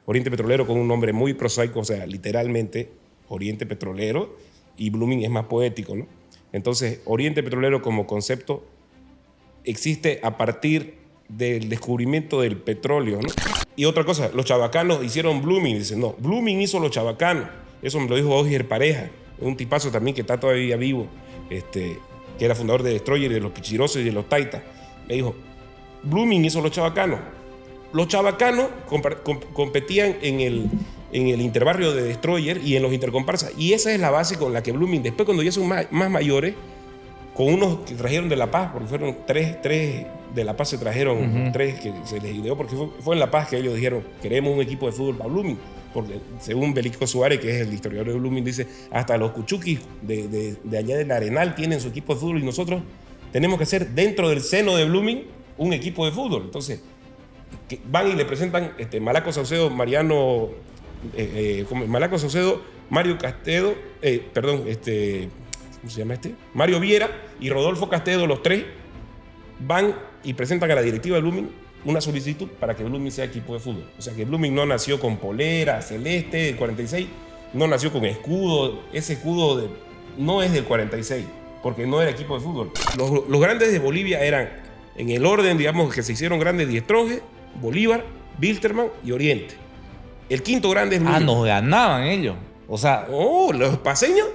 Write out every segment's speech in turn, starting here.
Oriente Petrolero con un nombre muy prosaico, o sea, literalmente Oriente Petrolero, y Blooming es más poético, ¿no? Entonces, Oriente Petrolero como concepto existe a partir del descubrimiento del petróleo, ¿no? Y otra cosa, los chabacanos hicieron Blooming. Dicen, no, Blooming hizo los chabacanos. Eso me lo dijo Osger Pareja, un tipazo también que está todavía vivo, que era fundador de Destroyer, de los Pichirosos y de los Taitas. Me dijo, Blooming hizo los chabacanos. Los chabacanos competían en el interbarrio de Destroyer y en los intercomparsas. Y esa es la base con la que Blooming, después cuando ya son más mayores, con unos que trajeron de La Paz, porque fueron tres de La Paz se trajeron, tres que se les ideó, porque fue en La Paz que ellos dijeron, queremos un equipo de fútbol para Blooming, porque según Belico Suárez, que es el historiador de Blooming, dice, hasta los cuchuquis de allá del Arenal tienen su equipo de fútbol y nosotros tenemos que ser dentro del seno de Blooming un equipo de fútbol. Entonces, que van y le presentan Malaco Saucedo, Mariano, Malaco Saucedo, Mario Castedo, ¿cómo se llama Mario Viera y Rodolfo Castedo, los tres van y presentan a la directiva de Blooming una solicitud para que Blooming sea equipo de fútbol. O sea que Blooming no nació con polera celeste del 46, no nació con escudo, ese escudo no es del 46, porque no era equipo de fútbol. Los grandes de Bolivia eran, en el orden, digamos, que se hicieron grandes, Die Stronge, Bolívar, Wilterman y Oriente. El quinto grande es Blooming. Nos ganaban ellos. O sea... Oh, los paseños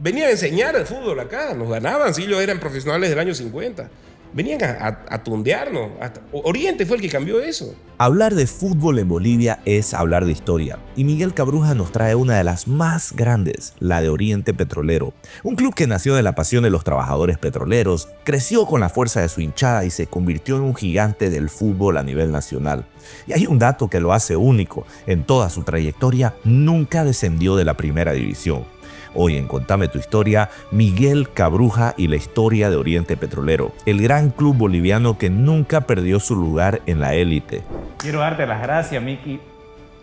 venían a enseñar el fútbol acá, nos ganaban, si ellos eran profesionales del año 50. Venían a tundearnos. Oriente fue el que cambió eso. Hablar de fútbol en Bolivia es hablar de historia, y Miguel Cabruja nos trae una de las más grandes, la de Oriente Petrolero, un club que nació de la pasión de los trabajadores petroleros, creció con la fuerza de su hinchada y se convirtió en un gigante del fútbol a nivel nacional. Y hay un dato que lo hace único: en toda su trayectoria nunca descendió de la primera división. Hoy en Contame tu Historia, Miguel Cabruja y la historia de Oriente Petrolero, el gran club boliviano que nunca perdió su lugar en la élite. Quiero darte las gracias, Miki,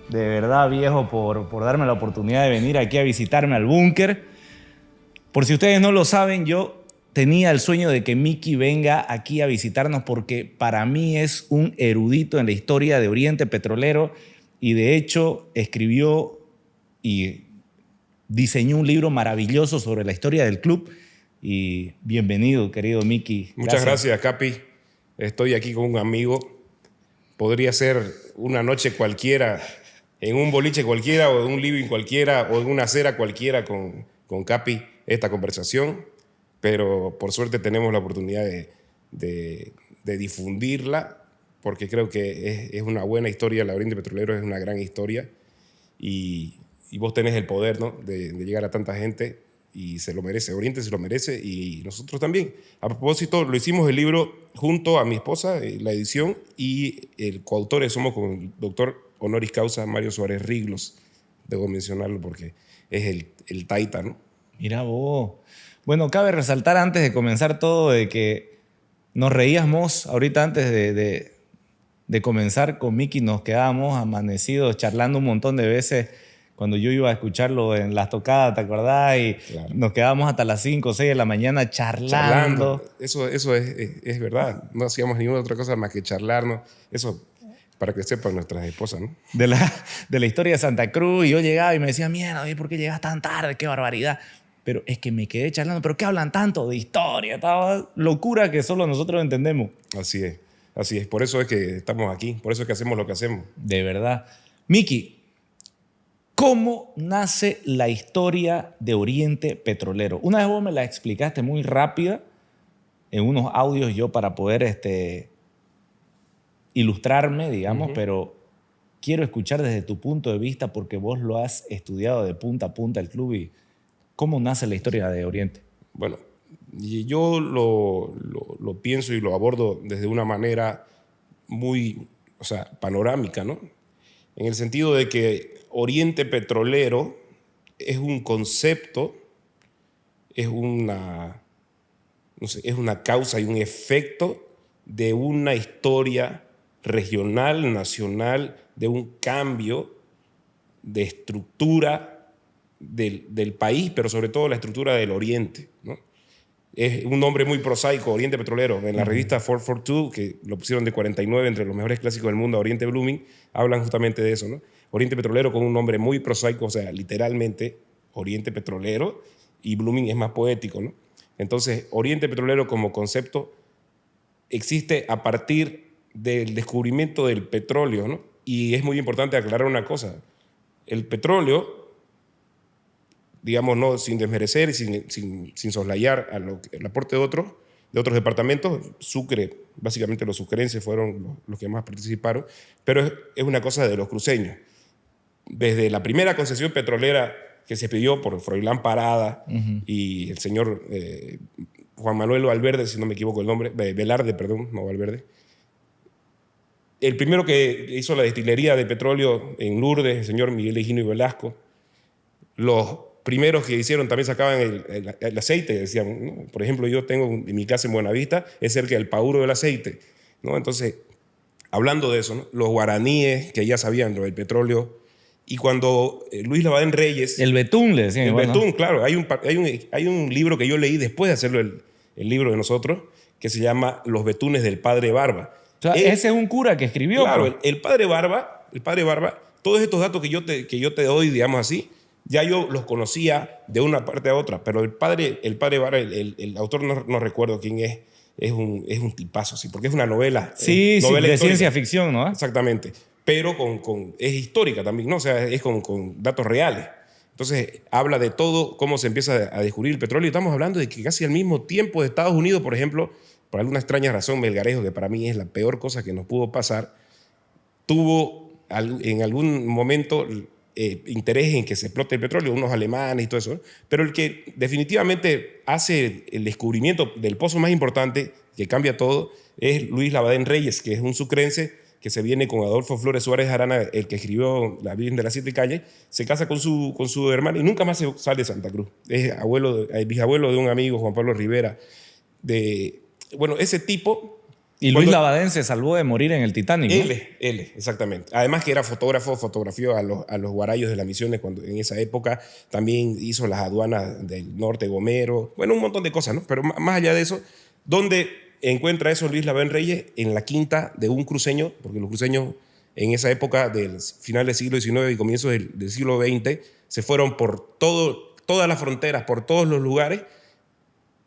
de verdad, viejo, por darme la oportunidad de venir aquí a visitarme al búnker. Por si ustedes no lo saben, yo tenía el sueño de que Miki venga aquí a visitarnos porque para mí es un erudito en la historia de Oriente Petrolero y de hecho escribió y diseñó un libro maravilloso sobre la historia del club. Y bienvenido, querido Miki. Muchas gracias, Capi. Estoy aquí con un amigo. Podría ser una noche cualquiera, en un boliche cualquiera, o en un living cualquiera, o en una acera cualquiera con Capi, esta conversación. Pero por suerte tenemos la oportunidad de difundirla, porque creo que es una buena historia. La Oriente Petrolero es una gran historia. Y vos tenés el poder, ¿no?, de llegar a tanta gente, y se lo merece. Oriente se lo merece y nosotros también. A propósito, lo hicimos el libro junto a mi esposa, la edición, y el coautores somos con el doctor honoris causa Mario Suárez Riglos. Debo mencionarlo porque es el taita, ¿no? Mira vos. Bueno, cabe resaltar antes de comenzar todo de que nos reíamos ahorita antes de comenzar con Miki, nos quedábamos amanecidos charlando un montón de veces cuando yo iba a escucharlo en las tocadas, ¿te acordás? Y claro, nos quedábamos hasta las 5 o 6 de la mañana charlando. Eso es verdad. No hacíamos ninguna otra cosa más que charlarnos. Eso para que sepan nuestras esposas, ¿no? De la historia de Santa Cruz. Y yo llegaba y me decía, mierda, ¿por qué llegas tan tarde? ¡Qué barbaridad! Pero es que me quedé charlando. ¿Pero qué hablan tanto de historia? Estaba locura que solo nosotros entendemos. Así es. Así es. Por eso es que estamos aquí. Por eso es que hacemos lo que hacemos. De verdad. Miki, ¿cómo nace la historia de Oriente Petrolero? Una vez vos me la explicaste muy rápida en unos audios yo para poder ilustrarme, digamos, pero quiero escuchar desde tu punto de vista porque vos lo has estudiado de punta a punta el club. Y ¿cómo nace la historia de Oriente? Bueno, yo lo pienso y lo abordo desde una manera muy, panorámica, ¿no? En el sentido de que Oriente Petrolero es un concepto, es una causa y un efecto de una historia regional, nacional, de un cambio de estructura del país, pero sobre todo la estructura del Oriente, ¿no? Es un nombre muy prosaico, Oriente Petrolero. En la revista 442, que lo pusieron de 49 entre los mejores clásicos del mundo, Oriente Blooming, hablan justamente de eso, ¿no? Oriente Petrolero con un nombre muy prosaico, o sea, literalmente Oriente Petrolero, y Blooming es más poético, ¿no? Entonces, Oriente Petrolero como concepto existe a partir del descubrimiento del petróleo, ¿no? Y es muy importante aclarar una cosa. El petróleo, digamos, no, sin desmerecer y sin soslayar el aporte de otros departamentos, Sucre, básicamente los sucrenses fueron los que más participaron, pero es una cosa de los cruceños. Desde la primera concesión petrolera que se pidió por Froilán Parada y el señor Juan Manuel Valverde, si no me equivoco el nombre, Velarde, perdón, no Valverde. El primero que hizo la destilería de petróleo en Lourdes, el señor Miguel Higino y Velasco. Los primeros que hicieron también sacaban el aceite, decían, ¿no? Por ejemplo, yo tengo en mi casa en Buenavista, es cerca del Pauro del aceite, ¿no? Entonces, hablando de eso, ¿no? Los guaraníes que ya sabían lo del petróleo, y cuando Luis Lavadén Reyes... El betún, le decían. El igual, betún, ¿no? claro. Hay un libro que yo leí después de hacerlo el libro de nosotros, que se llama Los betunes del Padre Barba. O sea, ese es un cura que escribió. Claro, el Padre Barba, todos estos datos que yo te doy, digamos así, ya yo los conocía de una parte a otra, pero el padre Barba, el autor no recuerdo quién es un tipazo, sí, porque es una novela. Sí, novela de histórica. ciencia ficción, ¿no? Exactamente, pero es histórica también, ¿no? O sea, es con datos reales. Entonces, habla de todo, cómo se empieza a descubrir el petróleo. Y estamos hablando de que casi al mismo tiempo de Estados Unidos, por ejemplo, por alguna extraña razón, Melgarejo, que para mí es la peor cosa que nos pudo pasar, tuvo en algún momento interés en que se explote el petróleo, unos alemanes y todo eso, pero el que definitivamente hace el descubrimiento del pozo más importante, que cambia todo, es Luis Lavadén Reyes, que es un sucrense que se viene con Adolfo Flores Suárez Arana, el que escribió La Virgen de las Siete Calles, se casa con su hermano y nunca más sale de Santa Cruz. Es bisabuelo de un amigo, Juan Pablo Rivera. Bueno, ese tipo... Y Luis Lavadén se salvó de morir en el Titanic, ¿no? Él, exactamente. Además que era fotógrafo, fotografió a los guarayos de las misiones cuando en esa época. También hizo las aduanas del norte, Gomero. Bueno, un montón de cosas, ¿no? Pero más allá de eso, ¿dónde encuentra eso Luis Lavadén Reyes? En la quinta de un cruceño, porque los cruceños en esa época del final del siglo XIX y comienzos del siglo XX se fueron por todas las fronteras, por todos los lugares,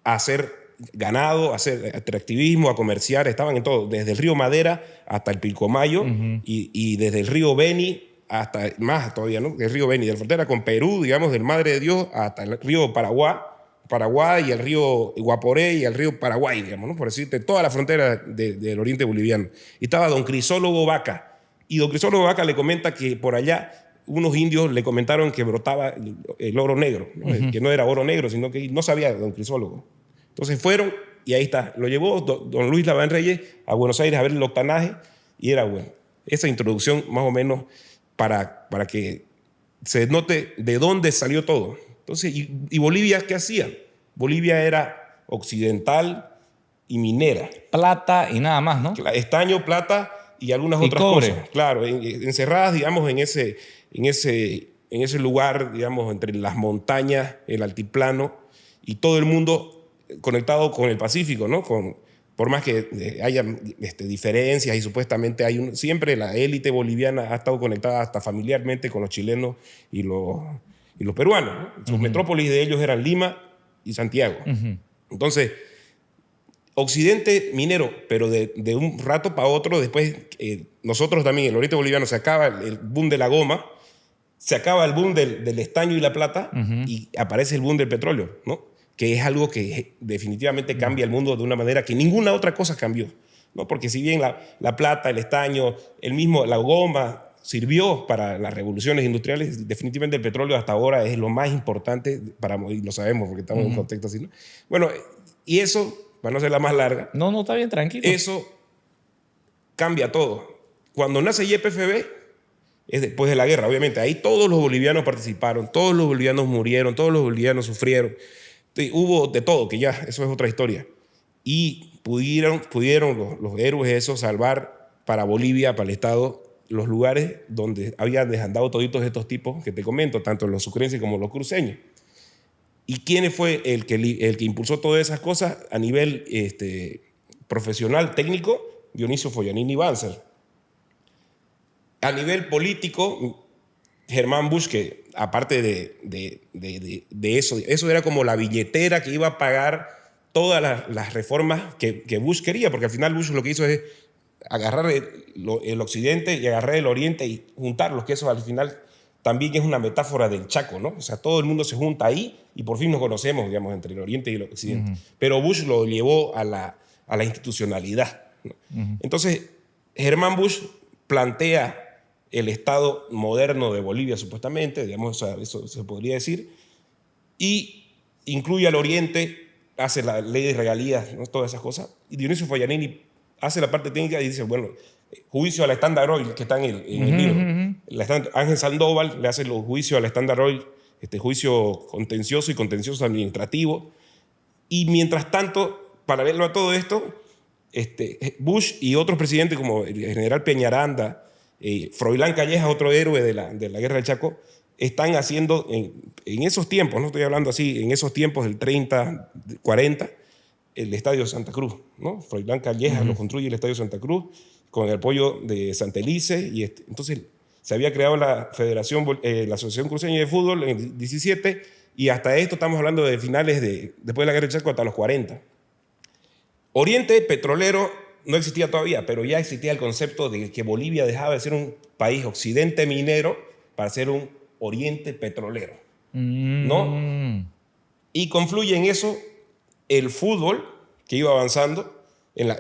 a hacer ganado, a hacer atractivismo, a comerciar, estaban en todo, desde el río Madera hasta el Pilcomayo y desde el río Beni hasta más todavía, ¿no? El río Beni, de la frontera con Perú, digamos, del Madre de Dios hasta el río Paraguay y el río Guaporé y el río Paraguay, digamos, ¿no? Por decirte, toda la frontera del oriente boliviano. Y estaba don Crisólogo Vaca. Y don Crisólogo Vaca le comenta que por allá unos indios le comentaron que brotaba el oro negro, ¿no? Que no era oro negro, sino que no sabía don Crisólogo. Entonces fueron y ahí está. Lo llevó don Luis Lavadén Reyes a Buenos Aires a ver el octanaje y era bueno. Esa introducción más o menos para que se note de dónde salió todo. Entonces, ¿y Bolivia qué hacía? Bolivia era occidental y minera. Plata y nada más, ¿no? Estaño, plata y algunas otras cobre. cosas. Claro, encerradas, digamos, en ese lugar, digamos, entre las montañas, el altiplano y todo el mundo conectado con el Pacífico, ¿no? Por más que haya diferencias y supuestamente siempre la élite boliviana ha estado conectada hasta familiarmente con los chilenos y los peruanos, ¿no? Sus metrópolis de ellos eran Lima y Santiago. Entonces, Occidente minero, pero de un rato para otro, después nosotros también, el oriente boliviano, se acaba el boom de la goma, se acaba el boom del estaño y la plata y aparece el boom del petróleo, ¿no? Que es algo que definitivamente cambia el mundo de una manera que ninguna otra cosa cambió, ¿no? Porque si bien la plata, el estaño, la goma sirvió para las revoluciones industriales, definitivamente el petróleo hasta ahora es lo más importante y lo sabemos porque estamos en un contexto así, ¿no? Bueno, y eso, para no ser la más larga, No, está bien, tranquilo. eso cambia todo. Cuando nace YPFB, es después de la guerra, obviamente. Ahí todos los bolivianos participaron, todos los bolivianos murieron, todos los bolivianos sufrieron. Hubo de todo, que ya eso es otra historia. Y pudieron los héroes esos salvar para Bolivia, para el Estado, los lugares donde habían desandado toditos estos tipos que te comento, tanto los sucrenses como los cruceños. ¿Y quién fue el que impulsó todas esas cosas a nivel profesional, técnico? Dionisio Foglianini Banzer. A nivel político, Germán Bush, que aparte de eso era como la billetera que iba a pagar todas las reformas que Bush quería, porque al final Bush lo que hizo es agarrar el occidente y agarrar el oriente y juntarlos, que eso al final también es una metáfora del Chaco, ¿no? O sea, todo el mundo se junta ahí y por fin nos conocemos, digamos, entre el oriente y el occidente. Pero Bush lo llevó a la institucionalidad, ¿no? Entonces, Germán Bush plantea el Estado moderno de Bolivia, supuestamente, digamos, o sea, eso se podría decir, y incluye al oriente, hace la ley de regalías, ¿no? Todas esas cosas. Y Dionisio Fayanini hace la parte técnica y dice, bueno, juicio a la Standard Oil, que está en el libro. Ángel Sandoval le hace los juicios a la Standard Oil, juicio contencioso y contencioso administrativo. Y mientras tanto, paralelo a todo esto, Bush y otros presidentes como el general Peñaranda, Froilán Calleja, otro héroe de la Guerra del Chaco, están haciendo en esos tiempos, no estoy hablando así, en esos tiempos del 30, 40, el Estadio Santa Cruz, ¿no? Froilán Calleja lo construye el Estadio Santa Cruz con el apoyo de Santelice y entonces se había creado la Asociación Cruceña de Fútbol en el 17 y hasta esto estamos hablando de finales después de la Guerra del Chaco hasta los 40. Oriente petrolero no existía todavía, pero ya existía el concepto de que Bolivia dejaba de ser un país occidente minero para ser un oriente petrolero, ¿no? Y confluye en eso el fútbol que iba avanzando. En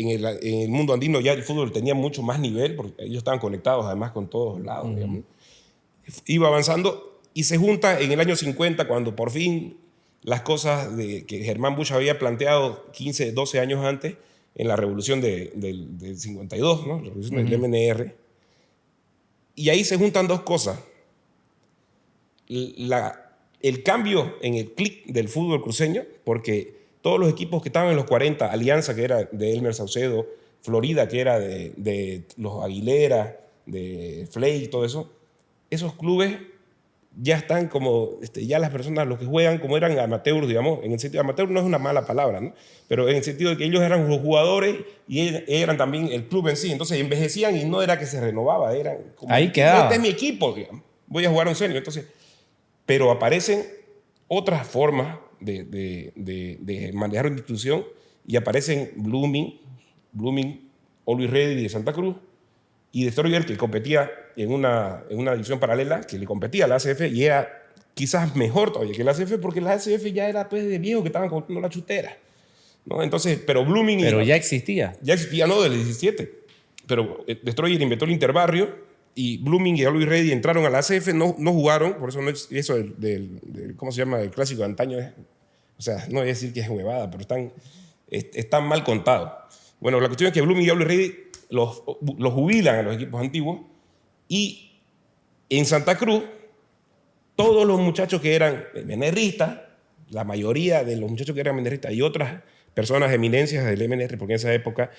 el mundo andino ya el fútbol tenía mucho más nivel, porque ellos estaban conectados además con todos lados, digamos. Iba avanzando y se junta en el año 50 cuando por fin las cosas que Germán Bush había planteado 15, 12 años antes en la revolución del 52, ¿no? La revolución del MNR. Y ahí se juntan dos cosas. El cambio en el clic del fútbol cruceño, porque todos los equipos que estaban en los 40, Alianza, que era de Elmer Saucedo, Florida, que era de los Aguilera, de Flay, todo eso, esos clubes ya están como, ya las personas, los que juegan, como eran amateurs, digamos, en el sentido, amateur no es una mala palabra, ¿no? Pero en el sentido de que ellos eran los jugadores y eran también el club en sí, entonces envejecían y no era que se renovaba, eran como, ahí quedaba. Este es mi equipo, digamos, voy a jugar un senior, entonces, pero aparecen otras formas de manejar una institución y aparecen Blooming, Always Ready de Santa Cruz y Destroyer, que competía en una división paralela que le competía a la ACF y era quizás mejor todavía que la ACF porque la ACF ya era pues de viejo que estaban comprando la chutera, ¿no? Entonces, pero Blooming... Pero ya existía. Ya existía, no, del 17. Pero Destroyer inventó el interbarrio y Blooming y Always Ready entraron a la ACF, no jugaron, por eso no es eso ¿cómo se llama? El clásico de antaño. O sea, no voy a decir que es huevada, pero están mal contados. Bueno, la cuestión es que Blooming y Always Ready los jubilan a los equipos antiguos y en Santa Cruz todos los muchachos que eran MNRistas, la mayoría de los muchachos que eran MNRistas y otras personas eminencias del MNR, porque en esa época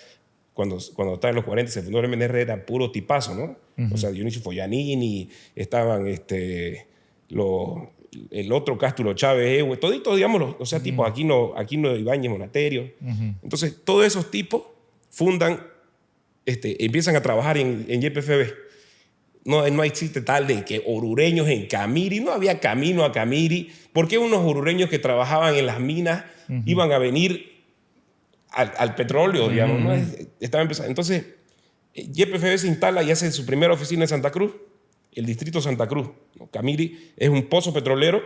cuando estaba en los 40 se fundó el MNR era puro tipazo, ¿no? O sea, Dionisio Foyanini, estaban el otro Cástulo Chávez, toditos, digamos, o sea, tipos Aquino Ibáñez Monasterio. Entonces, todos esos tipos fundan, empiezan a trabajar en YPFB. No existe tal de que orureños en Camiri, no había camino a Camiri. ¿Por qué unos orureños que trabajaban en las minas iban a venir al petróleo, digamos, ¿no? Estaba empezando. Entonces, YPFB se instala y hace su primera oficina en Santa Cruz, el distrito Santa Cruz, ¿no? Camiri es un pozo petrolero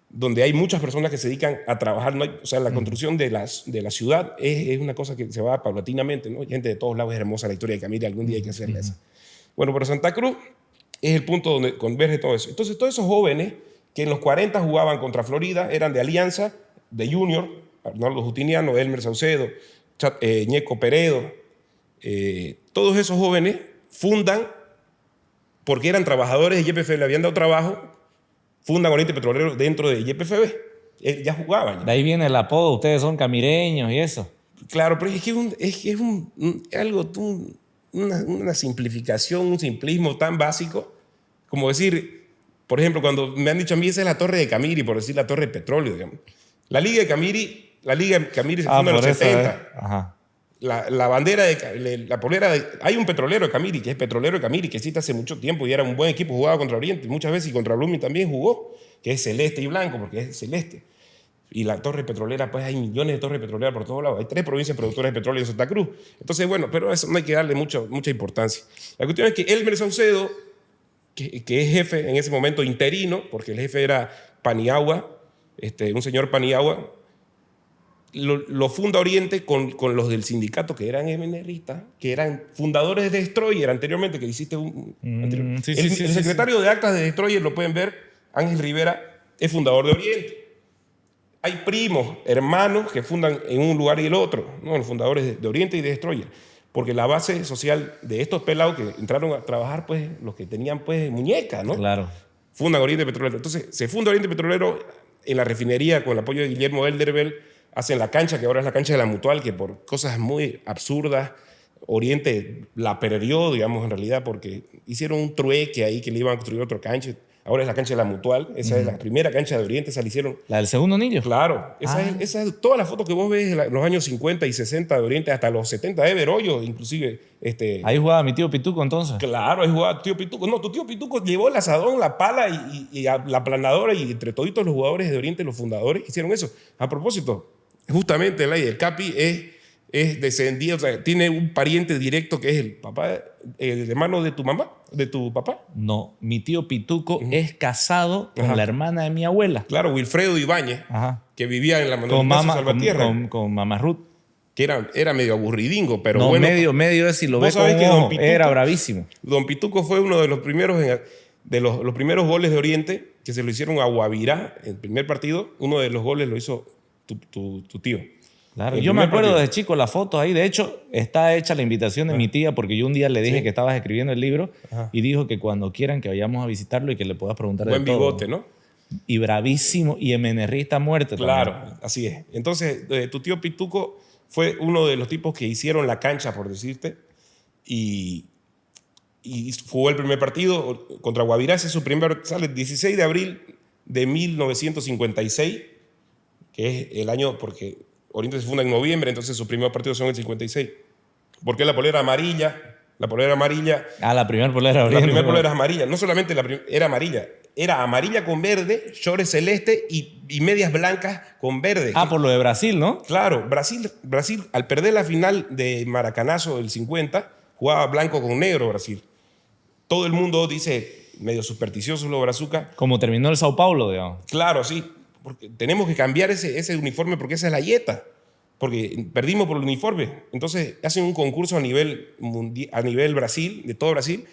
donde hay muchas personas que se dedican a trabajar. O sea, la construcción de la ciudad es una cosa que se va paulatinamente, ¿no? Hay gente de todos lados, es hermosa la historia de Camiri, algún día hay que hacerla esa. Bueno, pero Santa Cruz es el punto donde converge todo eso. Entonces, todos esos jóvenes que en los 40 jugaban contra Florida eran de Alianza, de Junior, Arnoldo Justiniano, Elmer Saucedo, Ñeco Peredo. Todos esos jóvenes fundan, porque eran trabajadores de YPFB, le habían dado trabajo, fundan Oriente Petrolero dentro de YPFB. Ya jugaban. De ahí viene el apodo, ustedes son camireños y eso. Claro, pero es que es una simplificación, un simplismo tan básico como decir, por ejemplo, cuando me han dicho a mí esa es la torre de Camiri, por decir la torre de petróleo, digamos. La Liga de Camiri se funda en los 70. Ajá. la bandera la polera hay un petrolero de Camiri, que es petrolero de Camiri, que existe hace mucho tiempo y era un buen equipo, jugaba contra Oriente, muchas veces, y contra Blooming también jugó, que es celeste y blanco, porque es celeste. Y la torre petrolera, pues hay millones de torres petroleras por todos lados. Hay 3 provincias productoras de petróleo en Santa Cruz. Entonces, bueno, pero a eso no hay que darle mucha importancia. La cuestión es que Elmer Saucedo, que es jefe en ese momento interino, porque el jefe era Paniagua, un señor Paniagua, lo funda Oriente con los del sindicato, que eran MNRistas, que eran fundadores de Destroyer anteriormente, que hiciste el secretario de actas de Destroyer, lo pueden ver, Ángel Rivera, es fundador de Oriente. Hay primos, hermanos que fundan en un lugar y el otro, ¿no? Los fundadores de Oriente y de Destroyer. Porque la base social de estos pelados que entraron a trabajar, pues, los que tenían, pues, muñecas, ¿no? Claro. Fundan Oriente Petrolero. Entonces, se funda Oriente Petrolero en la refinería con el apoyo de Guillermo Elderbel. Hacen la cancha, que ahora es la cancha de la Mutual, que por cosas muy absurdas, Oriente la perdió, digamos, en realidad, porque hicieron un trueque ahí que le iban a construir otro cancha. Ahora es la cancha de la Mutual. Esa es la primera cancha de Oriente. Esa la hicieron. ¿La del segundo anillo? Claro. Esa es todas las fotos que vos ves en los años 50 y 60 de Oriente, hasta los 70 de Berollo, inclusive. Ahí jugaba mi tío Pituco entonces. Claro, ahí jugaba tu tío Pituco. No, tu tío Pituco llevó el asadón, la pala y la aplanadora, y entre toditos los jugadores de Oriente, los fundadores, hicieron eso. A propósito, justamente el Capi es descendido, o sea, tiene un pariente directo que es el papá, el hermano de tu mamá, de tu papá. No, mi tío Pituco es casado con la hermana de mi abuela. Claro, Wilfredo Ibáñez, que vivía en la con mamá, con mamá Ruth. Que era medio aburridingo, pero no, bueno. medio es, si lo ves con ojo, era bravísimo. Don Pituco fue uno de los primeros, los primeros goles de Oriente, que se lo hicieron a Guavirá, el primer partido. Uno de los goles lo hizo tu tío. Claro, yo me acuerdo de chico las fotos ahí. De hecho, está hecha la invitación de mi tía, porque yo un día le dije que estabas escribiendo el libro y dijo que cuando quieran que vayamos a visitarlo y que le puedas preguntar de todo. Buen bigote, ¿no? Y bravísimo, y MNRista muerte. Claro, también. así es. Entonces, tu tío Pituco fue uno de los tipos que hicieron la cancha, por decirte, y jugó el primer partido contra Guavirá. Ese es su primer, sale el 16 de abril de 1956, que es el año, porque Oriente se funda en noviembre, entonces sus primeros partidos son el 56. ¿Por qué la polera amarilla? La polera amarilla... La primera polera Oriente. La primera polera es amarilla. No solamente era amarilla, era amarilla con verde, shorts celeste y medias blancas con verde. Por lo de Brasil, ¿no? Claro, Brasil al perder la final de Maracanazo del 50, jugaba blanco con negro Brasil. Todo el mundo dice, medio supersticioso los brazucas. Como terminó el Sao Paulo, digamos. Claro, sí. Porque tenemos que cambiar ese uniforme, porque esa es la yeta. Porque perdimos por el uniforme. Entonces hacen un concurso a nivel Brasil, de todo Brasil,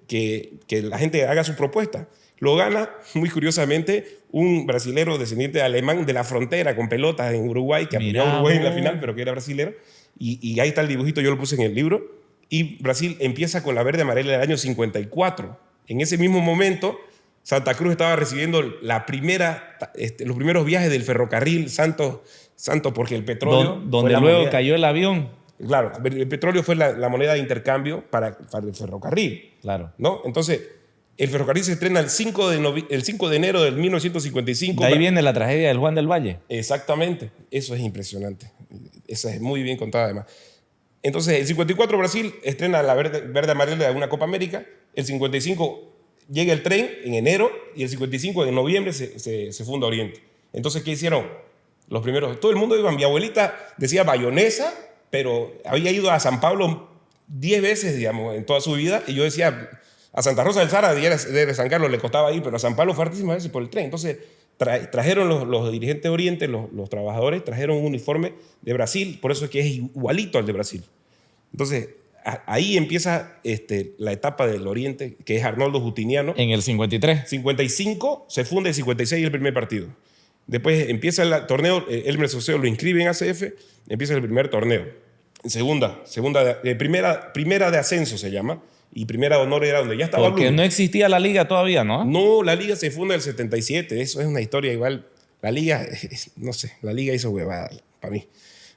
que la gente haga su propuesta. Lo gana, muy curiosamente, un brasilero descendiente alemán de la frontera con pelotas en Uruguay, que apoyó a Uruguay en la final, pero que era brasilero. Y ahí está el dibujito, yo lo puse en el libro. Y Brasil empieza con la verde amarela del año 54. En ese mismo momento, Santa Cruz estaba recibiendo los primeros viajes del ferrocarril Santos, porque el petróleo... Donde luego cayó el avión. Claro, el petróleo fue la moneda de intercambio para el ferrocarril. Claro. ¿No? Entonces, el ferrocarril se estrena el 5 de enero de 1955. De ahí viene la tragedia del Juan del Valle. Exactamente. Eso es impresionante. Esa es muy bien contada, además. Entonces, el 54 Brasil estrena la verde amarela de una Copa América. El 55 llega el tren en enero y el 55 en noviembre se funda Oriente. Entonces, ¿qué hicieron? Los primeros, todo el mundo iba, mi abuelita decía bayonesa, pero había ido a San Pablo 10 veces, digamos, en toda su vida, y yo decía, a Santa Rosa del Sara, de San Carlos le costaba ir, pero a San Pablo fue hartísimas veces por el tren. Entonces, trajeron los dirigentes de Oriente, los trabajadores, trajeron un uniforme de Brasil, por eso es que es igualito al de Brasil. Entonces, ahí empieza la etapa del Oriente, que es Arnoldo Justiniano. En el 53. 55 se funda, el 56 el primer partido. Después empieza el torneo, Elmer Saucedo lo inscribe en ACF, empieza el primer torneo. Primera de ascenso se llama, y primera de honor era donde ya estaba Porque Blue. no existía la liga todavía, ¿no? No, la liga se funda en el 77, eso es una historia igual. La liga, no sé, la liga hizo huevada para mí.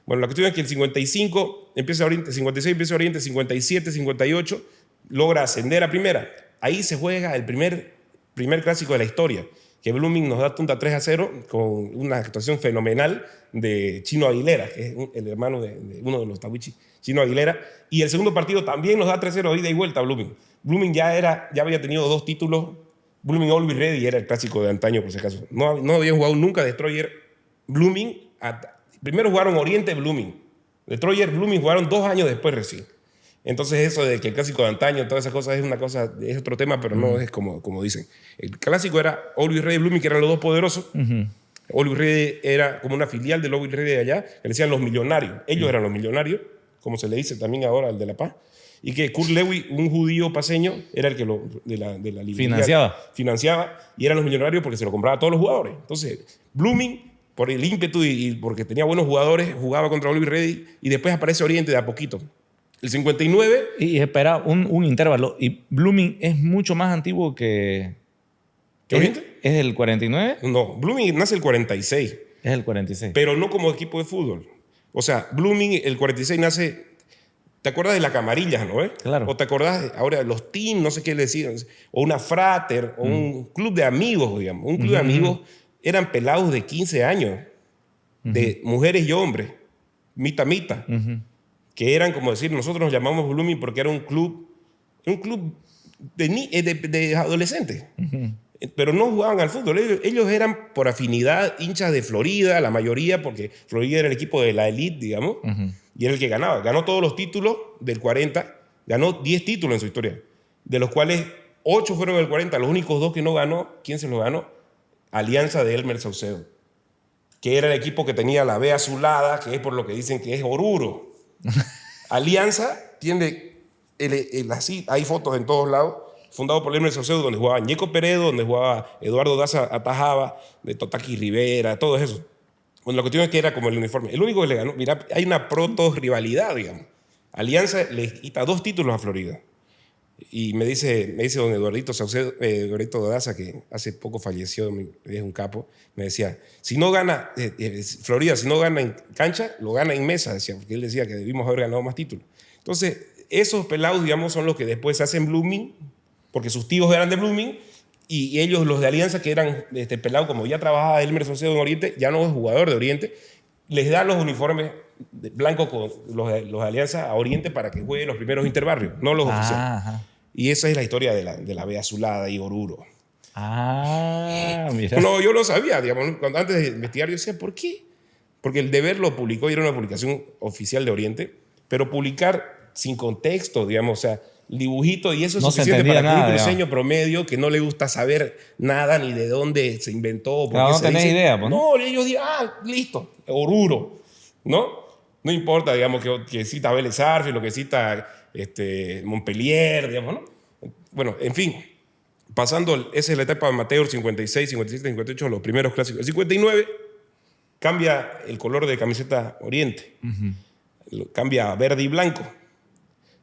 Bueno, la cuestión es que el 55 empieza Oriente, 56 empieza Oriente, 57, 58 logra ascender a primera. Ahí se juega el primer clásico de la historia, que Blooming nos da tunda 3-0 con una actuación fenomenal de Chino Aguilera, que es el hermano de uno de los Tawichi, Chino Aguilera. Y el segundo partido también nos da 3-0 ida y vuelta a Blooming. Blooming ya había tenido 2 títulos. Blooming Always Ready era el clásico de antaño, por si acaso. No había jugado nunca Destroyer Blooming. Primero jugaron Oriente Blooming. Destroyer Blooming jugaron 2 años después recién. Entonces eso de que el clásico de antaño, todas esas cosas es otro tema, pero no es como dicen. El clásico era Always Ready Blooming, que eran los dos poderosos. Always Ready era como una filial del Always Ready de allá, que le decían los millonarios. Ellos eran los millonarios, como se le dice también ahora al de La Paz. Y que Kurt Lewis, un judío paseño, era el que de la librería financiaba, y eran los millonarios porque se lo compraba a todos los jugadores. Entonces, Blooming, por el ímpetu y porque tenía buenos jugadores, jugaba contra Always Ready, y después aparece Oriente de a poquito. El 59... Y espera, un intervalo. ¿Y Blooming es mucho más antiguo que Oriente? ¿Es el 49? No, Blooming nace el 46. Es el 46. Pero no como equipo de fútbol. O sea, Blooming, el 46 nace... ¿Te acuerdas de la Camarillas, no? Claro. ¿O te acordás ahora de los team, no sé qué le decían? O una frater, o un club de amigos, digamos. Un club de amigos eran pelados de 15 años, de mujeres y hombres, mita. Que eran, como decir, nosotros nos llamamos Blooming porque era un club de adolescentes. Pero no jugaban al fútbol. Ellos eran por afinidad hinchas de Florida, la mayoría, porque Florida era el equipo de la elite, digamos, y era el que ganaba. Ganó todos los títulos del 40, ganó 10 títulos en su historia, de los cuales 8 fueron del 40. Los únicos 2 que no ganó, ¿quién se los ganó? Alianza de Elmer Saucedo, que era el equipo que tenía la B azulada, que es por lo que dicen que es Oruro. Alianza tiene, así, hay fotos en todos lados, fundado por Elmer Saucedo, donde jugaba Ñeco Peredo, donde jugaba Eduardo Daza atajaba, de Totaki Rivera, todo eso. Bueno, la cuestión es que era como el uniforme. El único que le ganó, mira, hay una proto-rivalidad, digamos. Alianza le quita 2 títulos a Florida. Y me dice don Eduardito Saucedo, Eduardito Daza, que hace poco falleció, es un capo, me decía, si no gana, Florida, si no gana en cancha, lo gana en mesa, decía, porque él decía que debimos haber ganado más títulos. Entonces, esos pelados, digamos, son los que después hacen Blooming, porque sus tíos eran de Blooming, y ellos, los de Alianza, que eran pelados, como ya trabajaba Elmer Saucedo en Oriente, ya no es jugador de Oriente, les dan los uniformes blancos con los de Alianza a Oriente para que jueguen los primeros interbarrios, no los oficiales. Ajá. Y esa es la historia de la B azulada y Oruro. Mira. No, yo lo sabía, digamos, antes de investigar yo decía, ¿por qué? Porque el Deber lo publicó y era una publicación oficial de Oriente, pero publicar sin contexto, digamos, o sea, dibujito, y eso es No suficiente para que un cruceño digamos, promedio que no le gusta saber nada ni de dónde se inventó. Claro, no tenés idea, pues, ¿no? Ellos digan, listo, Oruro, ¿no? No importa, digamos, que cita Vélez Sarsfield, lo que cita Montpellier, digamos, ¿no? Bueno, en fin, pasando, esa es la etapa amateur, 56, 57, 58, los primeros clásicos. El 59 cambia el color de camiseta Oriente, cambia a verde y blanco.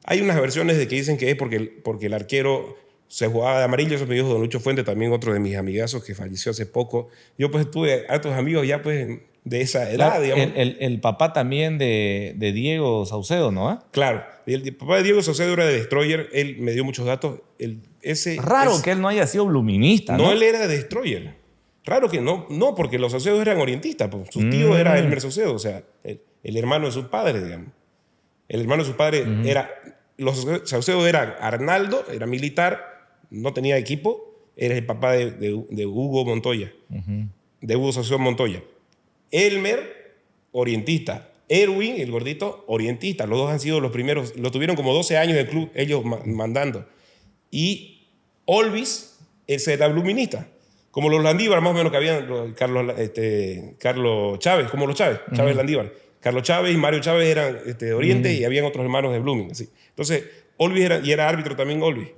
Hay unas versiones de que dicen que es porque el arquero se jugaba de amarillo, eso me dijo don Lucho Fuente, también otro de mis amigazos que falleció hace poco. Yo pues tuve hartos amigos ya pues de esa edad, claro, digamos. El papá también de Diego Saucedo, ¿no? Claro, el papá de Diego Saucedo era de Destroyer, él me dio muchos datos. Raro que él no haya sido bluminista, ¿no? No, él era de Destroyer. Raro que no, porque los Saucedos eran orientistas, pues. Su tío era Elmer Saucedo, o sea, el hermano de su padre, digamos. El hermano de su padre era... Los Saucedo eran Arnaldo, era militar, no tenía equipo, era el papá de Hugo Montoya, de Hugo Saucedo Montoya. Elmer, orientista. Erwin, el gordito, orientista. Los dos han sido los primeros, lo tuvieron como 12 años del club, ellos mandando. Y Olvis, ese era bluminista. Como los Landívar, más o menos que habían, Carlos Chávez, como los Chávez, Chávez Landívar. Carlos Chávez y Mario Chávez eran de Oriente y habían otros hermanos de Blooming. Así. Entonces, Olvis era árbitro también, Olvis.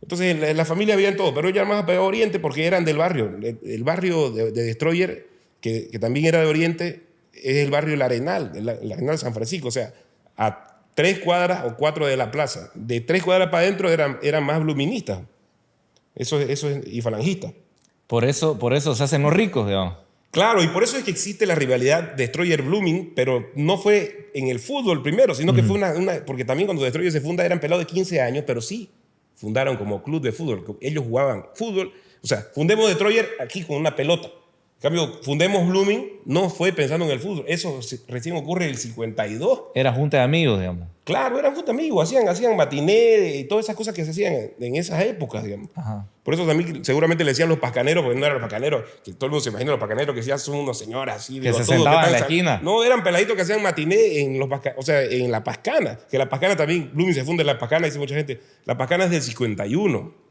Entonces, en la familia habían todo, pero ellos eran más apegado a Oriente porque eran del barrio. El barrio de Destroyer, que también era de Oriente, es el barrio El Arenal, el Arenal San Francisco. O sea, a 3 cuadras o 4 de la plaza. De 3 cuadras para adentro eran más bluministas. Eso es, y falangistas. Por eso se hacen los ricos, digamos. Claro, y por eso es que existe la rivalidad Destroyer-Blooming, pero no fue en el fútbol primero, sino que fue porque también cuando Destroyer se funda eran pelados de 15 años, pero sí fundaron como club de fútbol. Ellos jugaban fútbol, O sea, fundemos Destroyer aquí con una pelota. En cambio, fundemos Blooming no fue pensando en el fútbol. Eso recién ocurre en el 52. Era junta de amigos, digamos. Claro, eran justo amigos, hacían matiné y todas esas cosas que se hacían en esas épocas, digamos. Ajá. Por eso también seguramente le decían los pascaneros, porque no eran los pascaneros, que todo el mundo se imagina los pascaneros que ya son unos señoras así. Que se sentaban en la esquina. No, eran peladitos que hacían matiné o sea, en la Pascana. Que la Pascana también, Blooming se funda en la Pascana, dice mucha gente. La Pascana es del 51.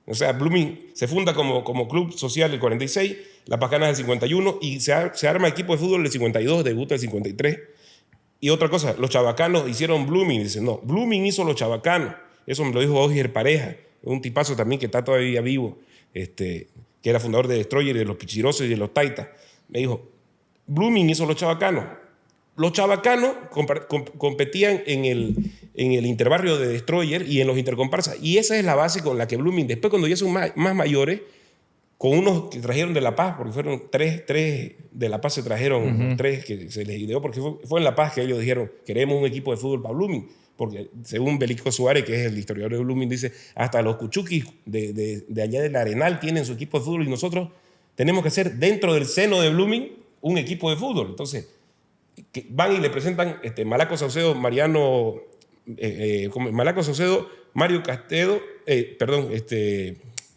O sea, Blooming se funda como club social del 46, la Pascana es del 51 y se arma equipo de fútbol del 52, debuta el 53. Y otra cosa, los chavacanos hicieron Blooming. Dicen, no, Blooming hizo los chavacanos. Eso me lo dijo Osger Pareja, un tipazo también que está todavía vivo, que era fundador de Destroyer, de los Pichirosos y de los Taitas. Me dijo, Blooming hizo los chavacanos. Los chavacanos competían en el interbarrio de Destroyer y en los intercomparsas. Y esa es la base con la que Blooming, después cuando ya son más mayores, con unos que trajeron de La Paz, porque fueron tres de La Paz se trajeron, tres que se les ideó, porque fue en La Paz que ellos dijeron, queremos un equipo de fútbol para Blooming. Porque según Belico Suárez, que es el historiador de Blooming, dice, hasta los cuchuquis de allá del Arenal tienen su equipo de fútbol y nosotros tenemos que ser dentro del seno de Blooming un equipo de fútbol. Entonces, que van y le presentan Malaco Saucedo, Malaco Saucedo, Mario Castedo,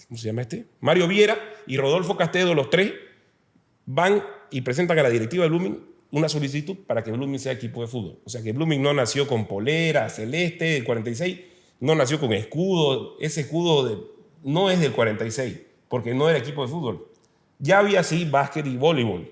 ¿cómo se llama Mario Viera y Rodolfo Castedo, los tres, van y presentan a la directiva de Blooming una solicitud para que Blooming sea equipo de fútbol. O sea, que Blooming no nació con polera celeste del 46, no nació con escudo, ese escudo no es del 46, porque no era equipo de fútbol. Ya había, sí, básquet y voleibol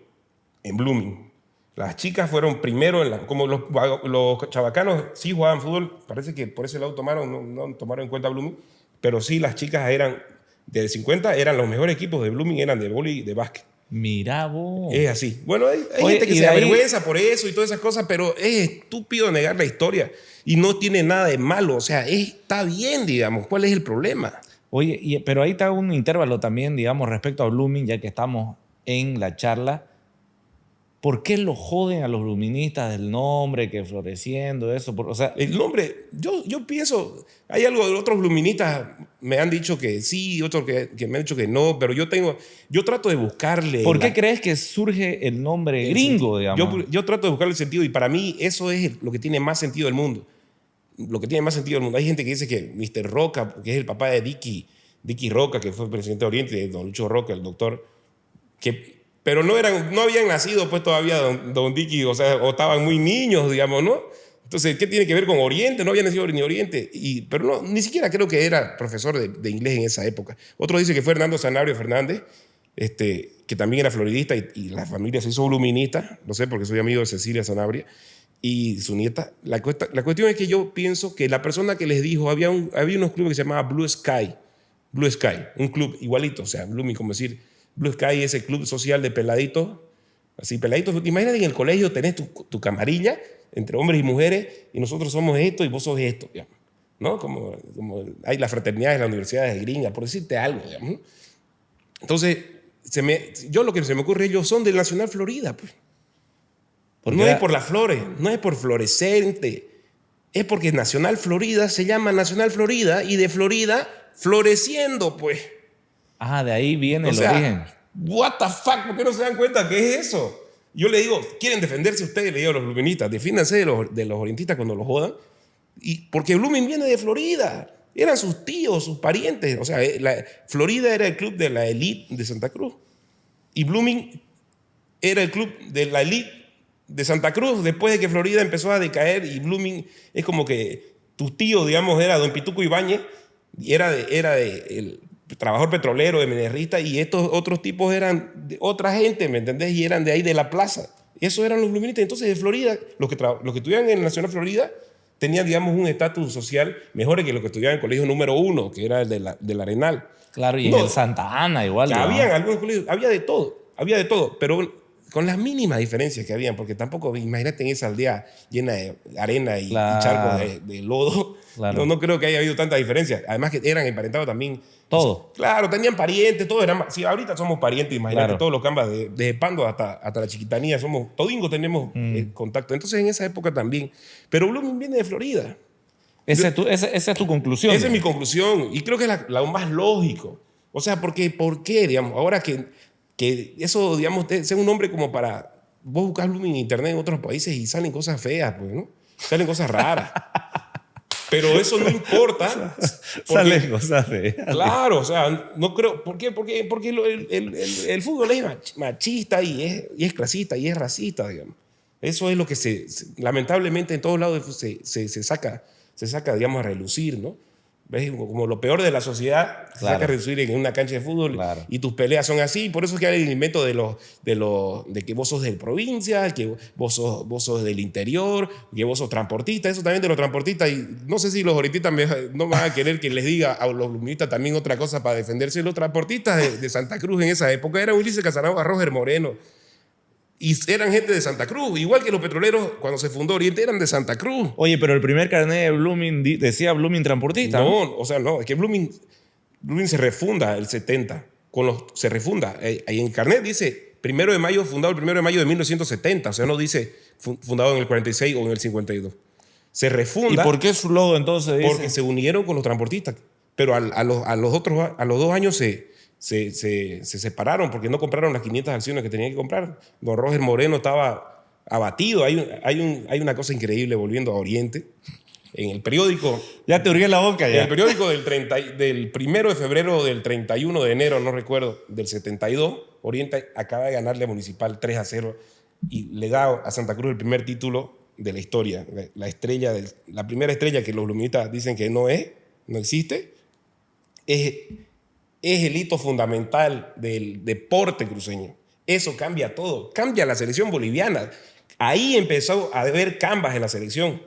en Blooming. Las chicas fueron primero, como los chavacanos sí jugaban fútbol, parece que por ese lado no tomaron en cuenta Blooming, pero sí las chicas eran, del 50 eran los mejores equipos de Blooming, eran de vóley y de básquet. Mirá vos. Es así. Bueno, hay gente que se avergüenza por eso y todas esas cosas, pero es estúpido negar la historia y no tiene nada de malo, o sea, está bien, digamos, ¿cuál es el problema? Oye, pero ahí está un intervalo también, digamos, respecto a Blooming, ya que estamos en la charla. ¿Por qué lo joden a los bluministas del nombre, que floreciendo, eso? O sea, el nombre, yo pienso, hay algo de otros bluministas, me han dicho que sí, otros que me han dicho que no, pero yo trato de buscarle. ¿Por qué crees que surge el nombre gringo, digamos? Yo trato de buscarle el sentido y para mí eso es lo que tiene más sentido del mundo. Lo que tiene más sentido del mundo. Hay gente que dice que Mr. Roca, que es el papá de Dicky Roca, que fue presidente de Oriente, de Don Lucho Roca, el doctor, pero no habían nacido pues todavía don Dicky, o sea, o estaban muy niños, digamos, ¿no? Entonces, ¿qué tiene que ver con Oriente? No había nacido ni Oriente, pero no, ni siquiera creo que era profesor de inglés en esa época. Otro dice que fue Hernando Sanabria Fernández, que también era floridista y la familia se hizo bluminista, no sé, porque soy amigo de Cecilia Sanabria y su nieta. La cuestión es que yo pienso que la persona que les dijo, había unos clubes que se llamaban Blue Sky, un club igualito, o sea, Blooming, como decir, Blue Sky, ese club social de peladitos, así peladitos. Imagínate que en el colegio tenés tu camarilla entre hombres y mujeres y nosotros somos esto y vos sos esto, digamos, ¿no? Como hay las fraternidades en las universidades gringas, por decirte algo, digamos. Entonces, yo lo que se me ocurre, ellos son del Nacional Florida, pues. No es por las flores, no es por florescente, es porque Nacional Florida se llama Nacional Florida y de Florida floreciendo, pues. Ah, de ahí viene el origen. What the fuck, ¿por qué no se dan cuenta qué es eso? Yo le digo, ¿quieren defenderse ustedes? Le digo a los bluministas, defiéndanse de los orientistas cuando los jodan. Porque Blooming viene de Florida. Eran sus tíos, sus parientes. O sea, Florida era el club de la élite de Santa Cruz. Y Blooming era el club de la élite de Santa Cruz después de que Florida empezó a decaer. Y Blooming es como que tu tío, digamos, era don Pituco Ibáñez. Y era el trabajador petrolero, de minerista, y estos otros tipos eran de otra gente, ¿me entendés? Y eran de ahí de la plaza. Esos eran los bluministas. Entonces, de Florida, los que estudiaban en el Nacional Florida tenían, digamos, un estatus social mejor que los que estudiaban en el colegio número 1, que era el del Arenal. Claro, y en el Santa Ana igual. Habían algunos colegios, había de todo, pero con las mínimas diferencias que habían, porque tampoco, imagínate en esa aldea llena de arena y charcos de lodo, claro. No creo que haya habido tanta diferencia. Además que eran emparentados también. Todo. Claro, tenían parientes, todos eran. Si ahorita somos parientes, imagínate, claro. Todos los cambas, desde Pando hasta la Chiquitanía, todingo tenemos contacto. Entonces en esa época también. Pero Blooming viene de Florida. Esa es tu conclusión. Esa es mi conclusión y creo que es lo más lógico. O sea, ¿por qué, digamos? Ahora que eso, digamos, sea un nombre como para... Vos buscás Blooming en internet en otros países y salen cosas feas, pues, ¿no? Salen cosas raras. Pero eso no importa. Salen cosas feas. Claro, o sea, no creo... ¿Por qué? Porque el fútbol es machista y es clasista y es racista, digamos. Eso es lo que lamentablemente en todos lados se saca, digamos, a relucir, ¿no? ¿Ves? Como lo peor de la sociedad se saca a relucir en una cancha de fútbol y tus peleas son así. Por eso es que hay el invento de que vos sos de provincia, que vos sos del interior, que vos sos transportista. Eso también de los transportistas. Y no sé si los ahoritistas no van a querer que les diga a los bluministas también otra cosa para defenderse. Los transportistas de Santa Cruz en esa época eran Ulises Casanova, Roger Moreno. Y eran gente de Santa Cruz, igual que los petroleros cuando se fundó Oriente eran de Santa Cruz. Oye, pero el primer carnet de Blooming decía Blooming transportista. No, o sea, no, es que Blooming se refunda el 70, se refunda. Ahí en el carnet dice 1 de mayo, fundado el 1 de mayo de 1970, o sea, no dice fundado en el 46 o en el 52. Se refunda. ¿Y por qué su logo entonces dice? Porque se unieron con los transportistas, pero a los 2 años se separaron porque no compraron las 500 acciones que tenían que comprar. Don Roger Moreno estaba abatido. Hay una cosa increíble volviendo a Oriente. En el periódico... Ya te hurgué la boca ya. En el periódico del 1 de febrero del 31 de enero, no recuerdo, del 72, Oriente acaba de ganarle a Municipal 3-0 y le da a Santa Cruz el primer título de la historia. La primera estrella que los luministas dicen que no existe, es el hito fundamental del deporte cruceño. Eso cambia todo. Cambia la selección boliviana. Ahí empezó a haber cambas en la selección.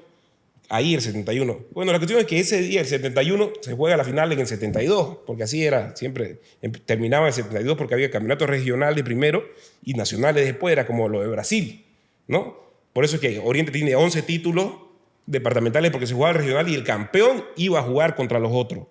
Ahí el 71. Bueno, la cuestión es que ese día, el 71, se juega la final en el 72, porque así era. Siempre terminaba el 72 porque había campeonatos regionales primero y nacionales después. Era como lo de Brasil, ¿no? Por eso es que Oriente tiene 11 títulos departamentales porque se jugaba el regional y el campeón iba a jugar contra los otros.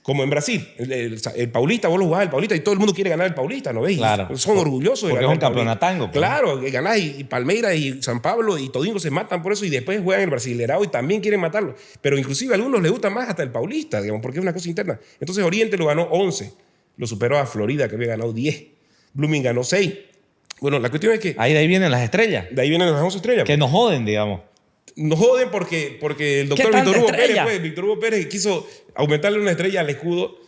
Como en Brasil, el Paulista, vos lo jugás el Paulista y todo el mundo quiere ganar el Paulista, ¿no ves? Claro. Son orgullosos de porque ganar. Porque es un campeonatango. Pues. Claro, que ganás y Palmeiras y San Pablo y Todingo se matan por eso y después juegan el Brasilerao y también quieren matarlo. Pero inclusive a algunos les gusta más hasta el Paulista, digamos, porque es una cosa interna. Entonces Oriente lo ganó 11, lo superó a Florida que había ganado 10. Blooming ganó 6. Bueno, la cuestión es que... De ahí vienen las estrellas. De ahí vienen las 11 estrellas. Que nos joden, digamos. Nos joden porque el doctor Víctor Hugo Pérez quiso aumentarle una estrella al escudo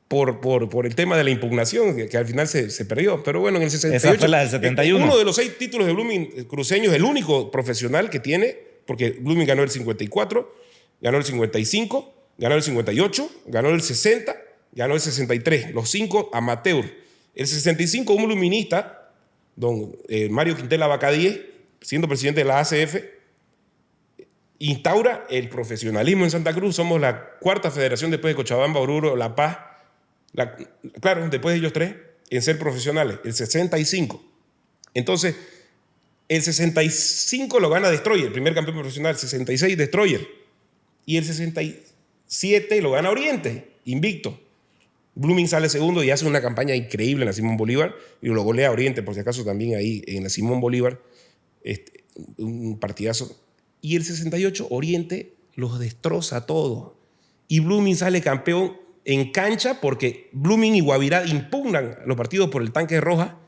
por el tema de la impugnación, que al final se perdió. Pero bueno, en el 68... Esa fue la del 71. Uno de los 6 títulos de Blooming cruceños, el único profesional que tiene, porque Blooming ganó el 54, ganó el 55, ganó el 58, ganó el 60, ganó el 63. Los 5 amateur. El 65, un bluminista, don Mario Quintela Bacadíe, siendo presidente de la ACF, instaura el profesionalismo en Santa Cruz. Somos la 4ª federación después de Cochabamba, Oruro, La Paz. Claro, después de ellos 3, en ser profesionales, el 65. Entonces, el 65 lo gana Destroyer, el primer campeón profesional, 66 Destroyer. Y el 67 lo gana Oriente, invicto. Blooming sale segundo y hace una campaña increíble en la Simón Bolívar y lo golea a Oriente, por si acaso también ahí en la Simón Bolívar, un partidazo. Y el 68 Oriente los destroza a todos. Y Blooming sale campeón en cancha porque Blooming y Guavirá impugnan los partidos por el tanque de Roja,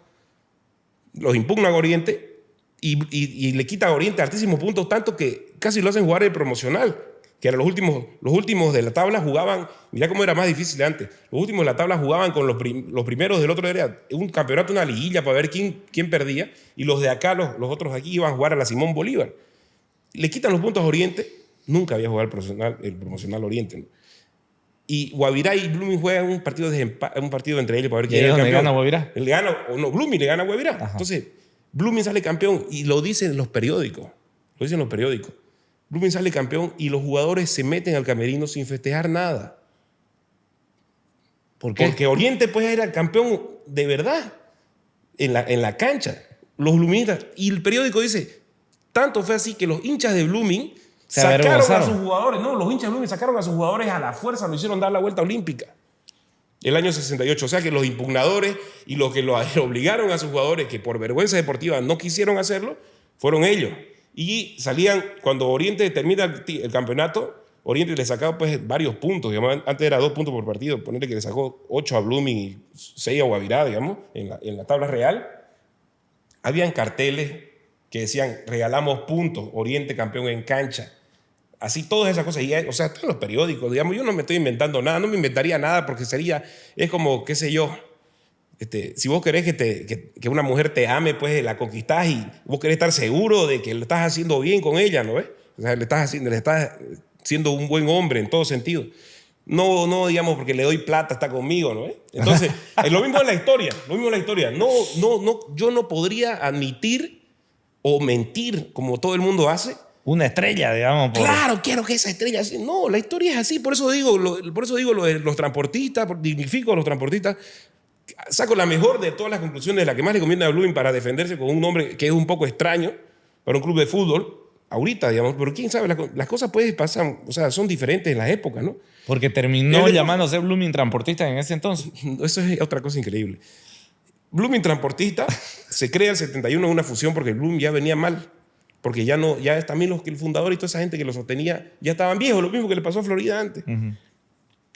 los impugnan a Oriente y le quitan a Oriente altísimos puntos, tanto que casi lo hacen jugar el promocional, que eran los últimos de la tabla jugaban, mirá cómo era más difícil antes, los últimos de la tabla jugaban con los primeros del otro área, un campeonato, una liguilla para ver quién perdía, y los de acá, los otros de aquí iban a jugar a la Simón Bolívar. Le quitan los puntos a Oriente, nunca había jugado el promocional Oriente, ¿no? Y Guavirá y Blooming juegan un partido entre ellos para ver quién es el campeón. ¿Gana Guavirá? Blooming le gana a Guavirá. Ajá. Entonces, Blooming sale campeón y lo dicen los periódicos. Blooming sale campeón y los jugadores se meten al camerino sin festejar nada. ¿Por qué? Porque Oriente puede ir al campeón de verdad en la cancha. Los Bloomingistas. Y el periódico dice, tanto fue así que los hinchas de Blooming sacaron a sus jugadores. No, los hinchas de Blooming sacaron a sus jugadores a la fuerza, lo hicieron dar la vuelta olímpica. El año 68. O sea que los impugnadores y los que lo obligaron a sus jugadores, que por vergüenza deportiva no quisieron hacerlo, fueron ellos. Y salían, cuando Oriente termina el campeonato, Oriente le sacaba pues varios puntos, digamos. Antes era 2 puntos por partido, ponerle que le sacó 8 a Blooming y 6 a Guavirá, digamos, en la tabla real. Habían carteles que decían, regalamos puntos, Oriente campeón en cancha. Así, todas esas cosas. Y, o sea, están en los periódicos, digamos. Yo no me estoy inventando nada, no me inventaría nada porque es como, qué sé yo, si vos querés que una mujer te ame, pues la conquistás y vos querés estar seguro de que lo estás haciendo bien con ella, ¿no ves? O sea, le estás siendo un buen hombre en todo sentido. No, digamos, porque le doy plata, está conmigo, ¿no? Entonces, es lo mismo en la historia, yo no podría admitir o mentir como todo el mundo hace. Una estrella, digamos. Claro, quiero que esa estrella... No, la historia es así, por eso digo lo de los transportistas, dignifico a los transportistas, saco la mejor de todas las conclusiones, la que más le conviene a Blooming para defenderse con un nombre que es un poco extraño para un club de fútbol, ahorita, digamos, pero quién sabe, las cosas pues pasan, o sea, son diferentes en las épocas, ¿no? Porque terminó llamándose Blooming Transportista en ese entonces. Eso es otra cosa increíble. Blooming Transportista se crea en el 71 en una fusión porque Blooming ya venía mal, porque ya también el fundador y toda esa gente que lo sostenía ya estaban viejos, lo mismo que le pasó a Florida antes. Uh-huh.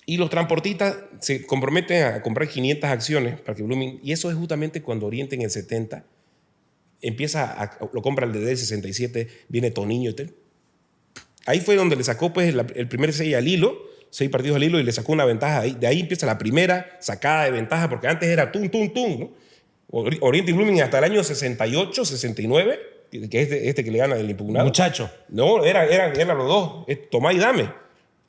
Y los transportistas se comprometen a comprar 500 acciones para que Blooming, y eso es justamente cuando Oriente en el 70 lo compra el DD, el 67, viene Toniño y tal. Ahí fue donde le sacó pues el primer 6 al hilo, 6 partidos al hilo, y le sacó una ventaja. De ahí empieza la primera sacada de ventaja, porque antes era tum, ¿no? Oriente y Blooming hasta el año 68, 69, que es este que le gana el impugnado. Muchacho. No, eran los dos, tomá y dame.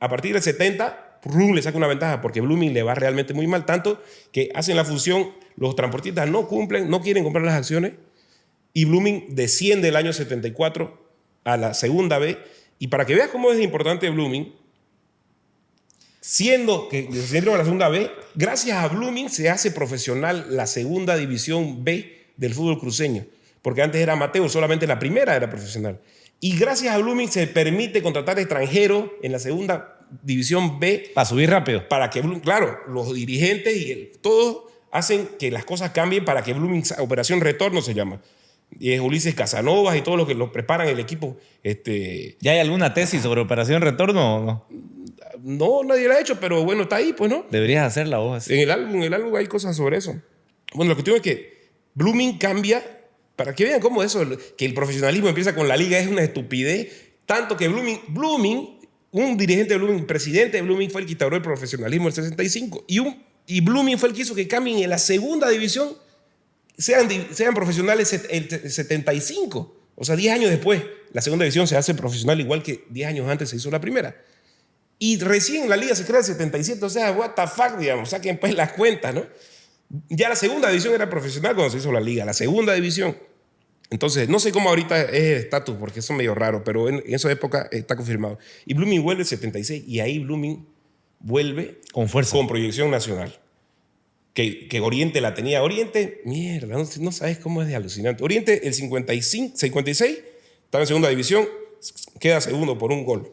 A partir del 70... Blooming le saca una ventaja porque Blooming le va realmente muy mal, tanto que hacen la fusión, los transportistas no cumplen, no quieren comprar las acciones y Blooming desciende el año 74 a la segunda B. Y para que veas cómo es importante Blooming, siendo que descendieron a la segunda B, gracias a Blooming se hace profesional la segunda división B del fútbol cruceño, porque antes era amateur, solamente la primera era profesional. Y gracias a Blooming se permite contratar extranjeros en la segunda división B. Para subir rápido. Para que, claro, los dirigentes y todos hacen que las cosas cambien para que Blooming, Operación Retorno se llama. Y es Ulises Casanovas y todos los que lo preparan el equipo. ¿Ya hay alguna tesis sobre Operación Retorno o no? No, nadie la ha hecho, pero bueno, está ahí, pues, ¿no? Deberías hacerla vos. En el álbum hay cosas sobre eso. Bueno, lo que tengo es que Blooming cambia, para que vean cómo eso, que el profesionalismo empieza con la liga, es una estupidez. Tanto que Blooming, un dirigente de Blooming, presidente de Blooming, fue el que instauró el profesionalismo en el 65. Y Blooming fue el que hizo que cambien en la segunda división, sean profesionales el 75. O sea, 10 años después, la segunda división se hace profesional igual que 10 años antes se hizo la primera. Y recién la liga se crea en el 77. O sea, what the fuck, digamos, saquen pues las cuentas, ¿no? Ya la segunda división era profesional cuando se hizo la liga, la segunda división. Entonces, no sé cómo ahorita es el estatus, porque eso es medio raro, pero en esa época está confirmado. Y Blooming vuelve el 76, y ahí Blooming vuelve con fuerza, con proyección nacional. Que Oriente la tenía. Oriente, mierda, no sabes cómo es de alucinante. Oriente, el 56, estaba en segunda división, queda segundo por un gol.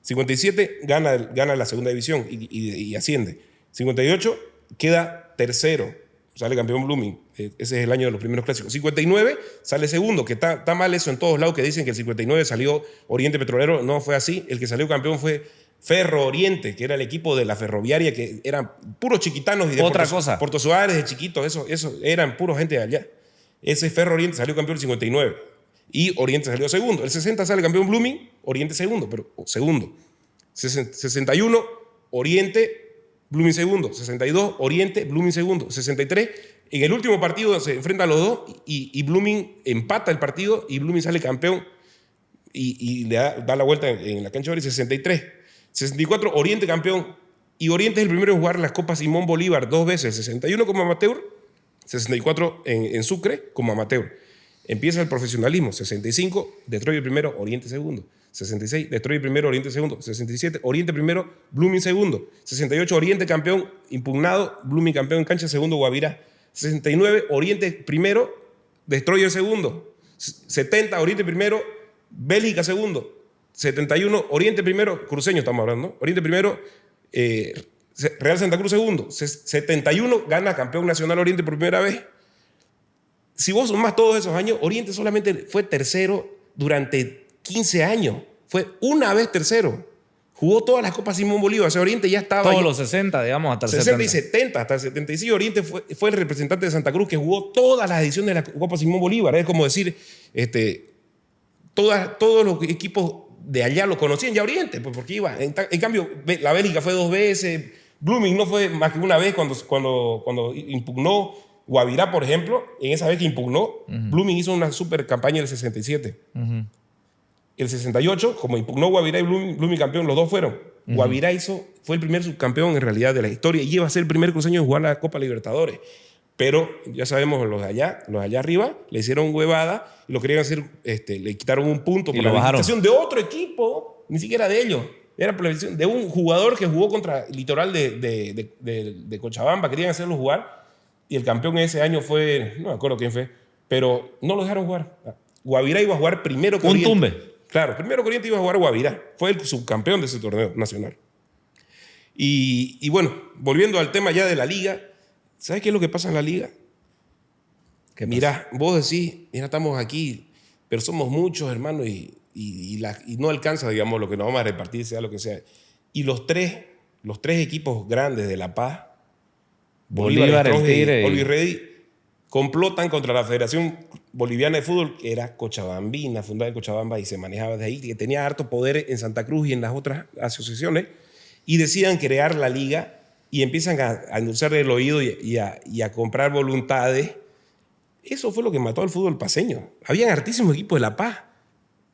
57, gana la segunda división y asciende. 58, queda tercero. Sale campeón Blooming. Ese es el año de los primeros clásicos. 59 sale segundo, que está mal eso en todos lados, que dicen que el 59 salió Oriente Petrolero. No fue así. El que salió campeón fue Ferro Oriente, que era el equipo de la ferroviaria, que eran puros chiquitanos. Y de otra cosa. Puerto Suárez, de chiquitos, eso eran puros gente de allá. Ese Ferro Oriente salió campeón el 59. Y Oriente salió segundo. El 60 sale campeón Blooming, Oriente segundo, pero segundo. 61, Oriente, Blooming segundo. 62, Oriente, Blooming segundo. 63, en el último partido se enfrentan los dos y Blooming empata el partido y Blooming sale campeón y le da la vuelta en la cancha de Oriente. 63, 64, Oriente campeón. Y Oriente es el primero en jugar las Copas Simón Bolívar 2 veces. 61 como amateur, 64 en Sucre como amateur. Empieza el profesionalismo. 65, Detroit el primero, Oriente segundo. 66, Detroit primero, Oriente segundo. 67, Oriente primero, Blooming segundo. 68, Oriente campeón impugnado, Blooming campeón en cancha, segundo Guavirá. 69, Oriente primero, Destroyer segundo. 70, Oriente primero, Bélgica segundo. 71, Oriente primero, cruceño estamos hablando, ¿no? Oriente primero, Real Santa Cruz segundo. 71, gana campeón nacional Oriente por primera vez. Si vos sumás todos esos años, Oriente solamente fue tercero durante 15 años. Fue una vez tercero. jugó todas las Copas Simón Bolívar. O sea, Oriente ya estaba... Todos ahí. los 60, digamos, hasta el 60 y 70. 70, hasta el 76 Oriente fue el representante de Santa Cruz que jugó todas las ediciones de la Copa Simón Bolívar. Es como decir, todos los equipos de allá lo conocían ya Oriente, pues porque iba. En cambio, la Bélgica fue 2 veces, Blooming no fue más que una vez cuando impugnó Guavirá, por ejemplo. En esa vez que impugnó, Blooming hizo una super campaña en el 67. El 68, como impugnó Guavirá y Blooming campeón, los dos fueron. Guavirá fue el primer subcampeón en realidad de la historia y iba a ser el primer cruceño en jugar la Copa Libertadores. Pero ya sabemos, los de allá arriba le hicieron huevada y lo querían hacer, le quitaron un punto Y por lo la bajaron. habilitación de otro equipo, ni siquiera de ellos. Era por la habilitación de un jugador que jugó contra Litoral de Cochabamba, querían hacerlo jugar y el campeón ese año fue, no me acuerdo quién fue, pero no lo dejaron jugar. Guavirá iba a jugar primero que Un Oriente. tumbe. Claro, primero que Oriente iba a jugar Guavirá. Fue el subcampeón de ese torneo nacional. Y bueno, volviendo al tema ya de la liga, ¿sabes qué es lo que pasa en la liga? Mira, vos decís, mira, estamos aquí, pero somos muchos, hermano, y no alcanza, digamos, lo que nos vamos a repartir, sea lo que sea. Y los tres equipos grandes de La Paz, Bolívar, el Tigre y Always Ready, complotan contra la Federación Boliviana de Fútbol, que era cochabambina, fundada en Cochabamba y se manejaba de ahí, que tenía harto poder en Santa Cruz y en las otras asociaciones, y decían crear la liga y empiezan a endulzar el oído y a comprar voluntades. Eso fue lo que mató al fútbol paceño. Habían hartísimos equipos de La Paz.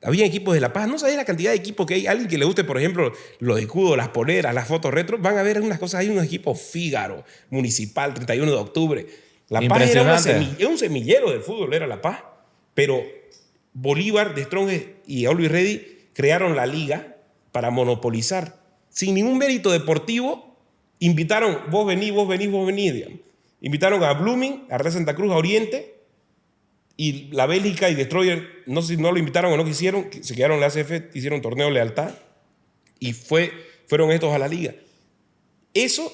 Habían equipos de La Paz. No sabés la cantidad de equipos que hay. Alguien que le guste, por ejemplo, los escudos, las poleras, las fotos retro, van a ver unas cosas. Hay unos equipos Fígaro, Municipal, 31 de octubre. La Paz era un semillero del fútbol, era La Paz. Pero Bolívar, De Strong y Always Ready crearon la liga para monopolizar. Sin ningún mérito deportivo, invitaron, vos venís, digamos. Invitaron a Blooming, a Real Santa Cruz, a Oriente, y la Bélgica y Destroyer, no sé si no lo invitaron o no quisieron, se quedaron en la ACF, hicieron torneo de lealtad, y fueron estos a la liga. Eso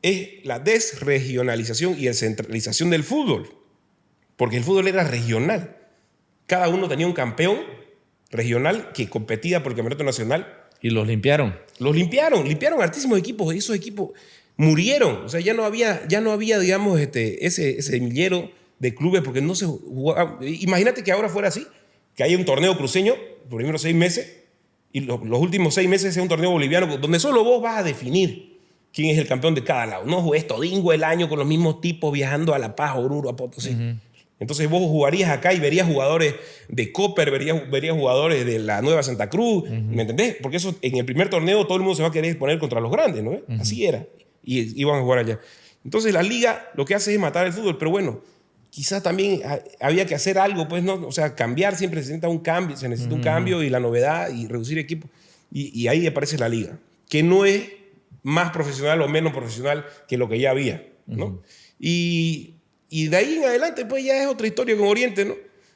es la desregionalización y descentralización del fútbol, porque el fútbol era regional. Cada uno tenía un campeón regional que competía por el campeonato nacional. Y los limpiaron. Los limpiaron hartísimos equipos, y esos equipos murieron. O sea, ya no había digamos, ese semillero de clubes porque no se jugaba. Imagínate que ahora fuera así, que haya un torneo cruceño por primero 6 meses y los últimos 6 meses sea un torneo boliviano donde solo vos vas a definir quién es el campeón de cada lado. No juegues todingo el año con los mismos tipos viajando a La Paz, Oruro, a Potosí. Entonces vos jugarías acá y verías jugadores de Copper, verías jugadores de la Nueva Santa Cruz, ¿me entendés? Porque eso en el primer torneo todo el mundo se va a querer poner contra los grandes, ¿no? Así era. Y iban a jugar allá. Entonces la liga lo que hace es matar el fútbol, pero bueno, quizás también había que hacer algo, pues, ¿no? O sea, cambiar siempre se necesita un cambio y la novedad y reducir equipos. Y ahí aparece la liga, que no es más profesional o menos profesional que lo que ya había, ¿no? Y de ahí en adelante, pues ya es otra historia con Oriente, ¿no?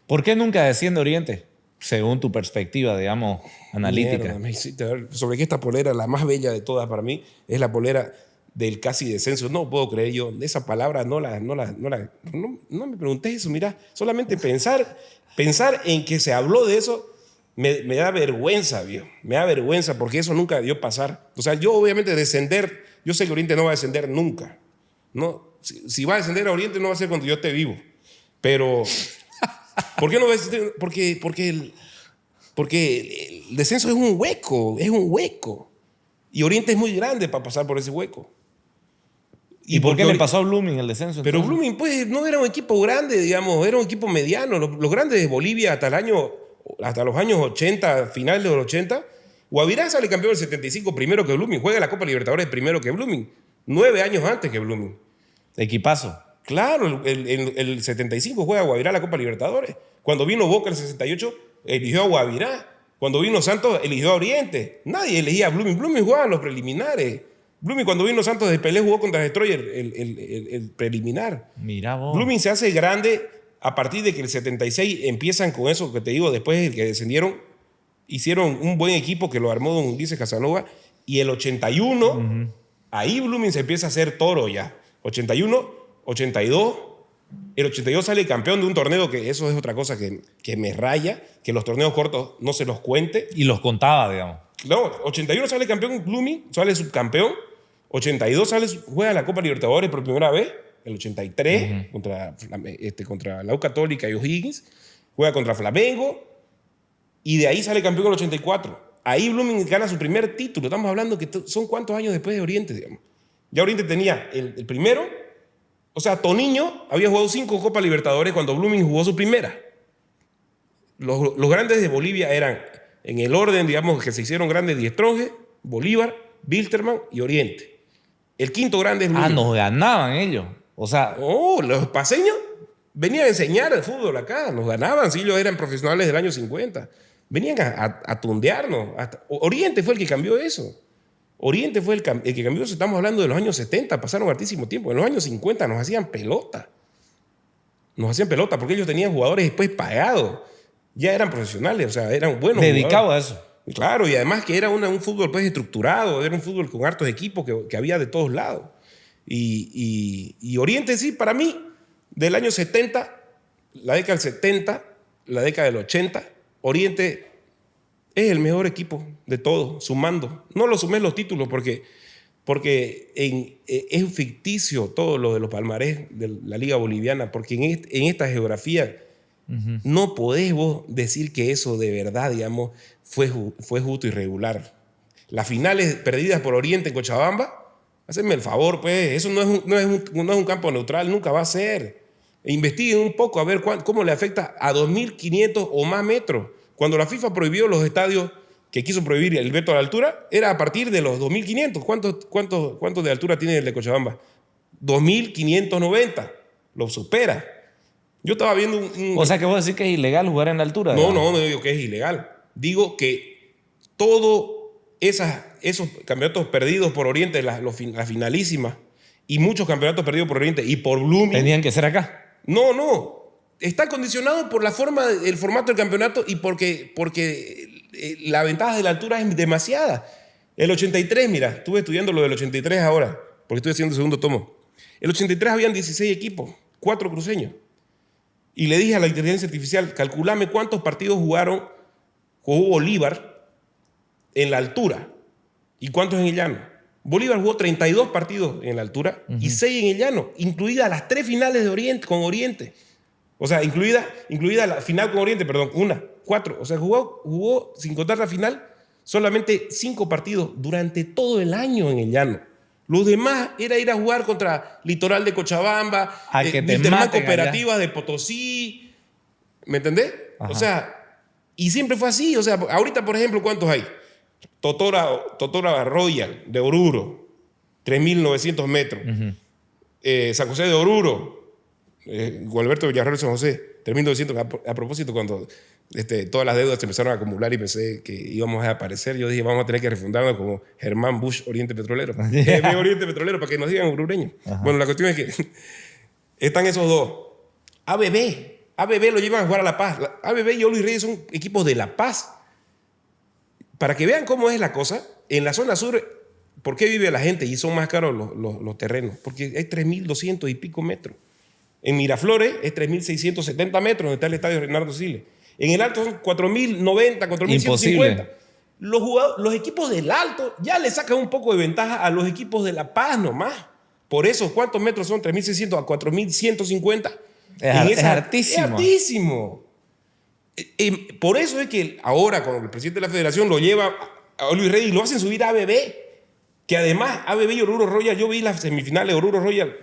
¿Por qué nunca desciende Oriente? Según tu perspectiva, digamos, analítica. Mierda, me hiciste ver sobre que esta polera, la más bella de todas para mí, es la polera del casi descenso. No puedo creer yo. Esa palabra no me pregunté eso. Mira, solamente pensar en que se habló de eso me da vergüenza, viejo. Me da vergüenza porque eso nunca debió pasar. O sea, yo obviamente descender, yo sé que Oriente no va a descender nunca, ¿no? Si va a descender a Oriente no va a ser cuando yo esté vivo. Pero, ¿por qué no va a descender? Porque el descenso es un hueco. Y Oriente es muy grande para pasar por ese hueco. ¿Y por qué le pasó a Blooming el descenso? Pero entonces? Blooming, pues, no era un equipo grande, digamos, era un equipo mediano. Los grandes de Bolivia hasta los años 80, finales de los 80, Guavirá sale campeón del 75 primero que Blooming, juega la Copa Libertadores primero que Blooming, 9 años antes que Blooming. Equipazo. Claro, el 75 juega Guavirá la Copa Libertadores. Cuando vino Boca el 68, eligió a Guavirá. Cuando vino Santos, eligió a Oriente. Nadie elegía a Blooming. Blooming jugaba en los preliminares. Blooming, cuando vino Santos de Pelé, jugó contra Destroyer el preliminar. Mira vos. Blooming se hace grande a partir de que el 76 empiezan con eso que te digo, después de que descendieron, hicieron un buen equipo que lo armó don Ulises Casanova, y el 81, ahí Blooming se empieza a hacer toro ya. 81, 82, el 82 sale campeón de un torneo que eso es otra cosa que me raya, que los torneos cortos no se los cuente. Y los contaba, digamos. No, 81 sale campeón Blooming, sale subcampeón. 82 juega la Copa Libertadores por primera vez. El 83 contra la U Católica y O'Higgins. Juega contra Flamengo. Y de ahí sale campeón el 84. Ahí Blooming gana su primer título. Estamos hablando que son cuántos años después de Oriente, digamos. Ya Oriente tenía el primero. O sea, Toniño había jugado 5 Copas Libertadores cuando Blooming jugó su primera. Los grandes de Bolivia eran, en el orden, digamos, que se hicieron grandes, Die Stronge, Bolívar, Wilstermann y Oriente. El quinto grande es Blooming. Nos ganaban ellos. O sea... Oh, los paseños venían a enseñar el fútbol acá. Nos ganaban, si ellos eran profesionales del año 50. Venían a tundearnos. Oriente fue el que cambió eso. Oriente fue el que cambió eso. Estamos hablando de los años 70, pasaron hartísimo tiempo. En los años 50 nos hacían pelota. Nos hacían pelota porque ellos tenían jugadores después pagados. Ya eran profesionales, o sea, eran buenos dedicados a eso. Claro, y además que era un fútbol pues estructurado, era un fútbol con hartos equipos que había de todos lados. Y Oriente sí, para mí, del año 70, la década del 70, la década del 80, Oriente es el mejor equipo de todos, sumando. No lo sumé los títulos porque es ficticio todo lo de los palmarés de la Liga Boliviana, porque en esta geografía no podés vos decir que eso de verdad, digamos, fue justo y regular. Las finales perdidas por Oriente en Cochabamba, hacedme el favor, pues, eso no es un campo neutral, nunca va a ser. Investiguen un poco a ver cómo le afecta a 2.500 o más metros. Cuando la FIFA prohibió los estadios que quiso prohibir el veto a la altura, era a partir de los 2.500. ¿Cuánto de altura tiene el de Cochabamba? 2.590. Lo supera. Yo estaba viendo O sea, que vos decís que es ilegal jugar en la altura. No digo que es ilegal. Digo que todos esos campeonatos perdidos por Oriente, las finalísimas, y muchos campeonatos perdidos por Oriente y por Blooming... ¿Tenían que ser acá? No. Está condicionado por el formato del campeonato y porque la ventaja de la altura es demasiada. El 83, mira, estuve estudiando lo del 83 ahora, porque estoy haciendo el segundo tomo. El 83 habían 16 equipos, 4 cruceños. Y le dije a la inteligencia artificial, calculame cuántos partidos jugó Bolívar en la altura y cuántos en el llano. Bolívar jugó 32 partidos en la altura y 6 en el llano, incluidas las 3 finales de Oriente con Oriente. O sea, incluida la final con Oriente, perdón, 4. O sea, jugó sin contar la final, solamente 5 partidos durante todo el año en el llano. Los demás era ir a jugar contra Litoral de Cochabamba, Cooperativas de Potosí. ¿Me entendés? Ajá. O sea, y siempre fue así. O sea, ahorita, por ejemplo, ¿cuántos hay? Totora Royal de Oruro, 3.900 metros. San José de Oruro, Gualberto Villarreal de San José, 3.900. A propósito, cuando todas las deudas se empezaron a acumular y pensé que íbamos a aparecer, yo dije, vamos a tener que refundarnos como Germán Bush Oriente Petrolero. Oriente Petrolero, para que nos digan orureños. Bueno, la cuestión es que están esos dos. ABB lo llevan a jugar a La Paz. ABB y Luis Reyes son equipos de La Paz. Para que vean cómo es la cosa, en la zona sur, ¿por qué vive la gente y son más caros los terrenos? Porque hay 3.200 y pico metros. En Miraflores es 3.670 metros, donde está el estadio Reynaldo Siles. En el Alto son 4.090, 4.150. Los equipos del Alto ya le sacan un poco de ventaja a los equipos de La Paz nomás. Por eso, ¿cuántos metros son? 3.600 a 4.150. Es hartísimo. Es hartísimo. Por eso es que ahora, cuando el presidente de la federación lo lleva a Luis Reyes y lo hacen subir a ABB, que además ABB y Oruro Royal, yo vi las semifinales de Oruro Royal,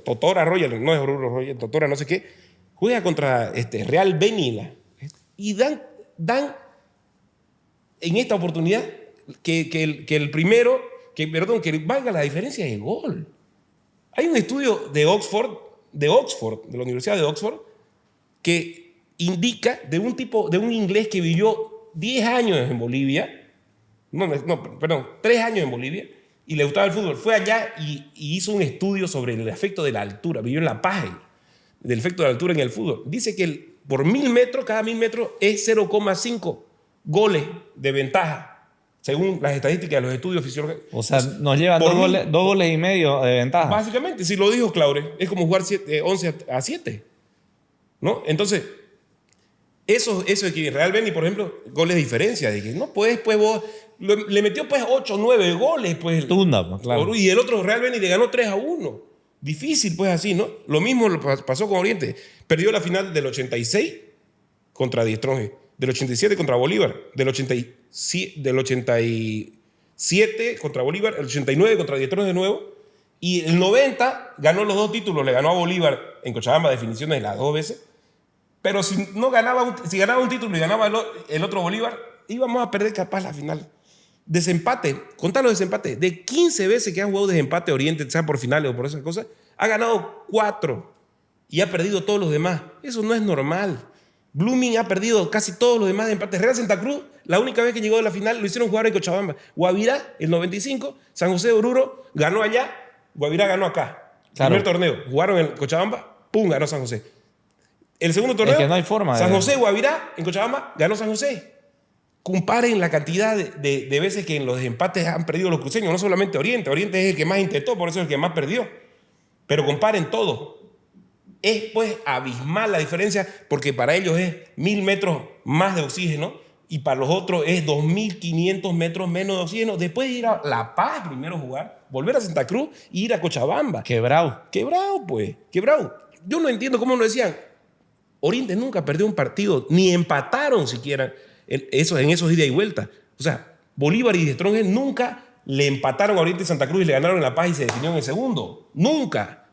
Totora Royal, no es Oruro Royal, Totora no sé qué, juega contra Real Benila y dan en esta oportunidad que valga la diferencia de gol. Hay un estudio de la Universidad de Oxford, que indica de un inglés que vivió 10 años en Bolivia, 3 años en Bolivia, y le gustaba el fútbol. Fue allá y hizo un estudio sobre el efecto de la altura. Vivió en La Paz, del efecto de la altura en el fútbol. Dice que por 1.000 metros, cada 1.000 metros es 0,5 goles de ventaja, según las estadísticas de los estudios fisiológicos. O sea, nos llevan 2 goles y medio de ventaja. Básicamente, si lo dijo Claure, es como jugar 11 a 7. ¿No? Entonces, Eso de que Real Beni, por ejemplo, goles de diferencia. De que no puedes, pues vos. Le metió pues 8 o 9 goles, pues. Tunda, pues, claro. Y el otro Real Beni le ganó 3-1. Difícil, pues así, ¿no? Lo mismo pasó con Oriente. Perdió la final del 86 contra Die Strongest, del 87 contra Bolívar, del 87 contra Bolívar, el 89 contra Die Strongest de nuevo. Y el 90 ganó los 2 títulos, le ganó a Bolívar en Cochabamba definiciones las 2 veces. Pero si ganaba un título y ganaba el otro Bolívar, íbamos a perder capaz la final. Desempate, contá los desempates. De 15 veces que ha jugado desempate Oriente, sea por finales o por esas cosas, ha ganado 4 y ha perdido todos los demás. Eso no es normal. Blooming ha perdido casi todos los demás de empates. Real Santa Cruz, la única vez que llegó a la final, lo hicieron jugar en Cochabamba. Guavirá, el 95, San José de Oruro, ganó allá, Guavirá ganó acá. Claro. Primer torneo, jugaron en Cochabamba, pum, ganó San José. El segundo torneo, Es que no hay forma San de- José, Guavirá, en Cochabamba, ganó San José. Comparen la cantidad de veces que en los desempates han perdido los cruceños, no solamente Oriente. Oriente es el que más intentó, por eso es el que más perdió. Pero comparen todo. Es pues abismal la diferencia, porque para ellos es 1000 metros más de oxígeno y para los otros es 2500 metros menos de oxígeno. Después de ir a La Paz primero a jugar, volver a Santa Cruz e ir a Cochabamba. Quebrado. Quebrado, pues, quebrado. Yo no entiendo cómo lo decían. Oriente nunca perdió un partido, ni empataron siquiera en esos ida y vuelta. O sea, Bolívar y Die Strongest nunca le empataron a Oriente y Santa Cruz y le ganaron en La Paz y se definió en el segundo. Nunca.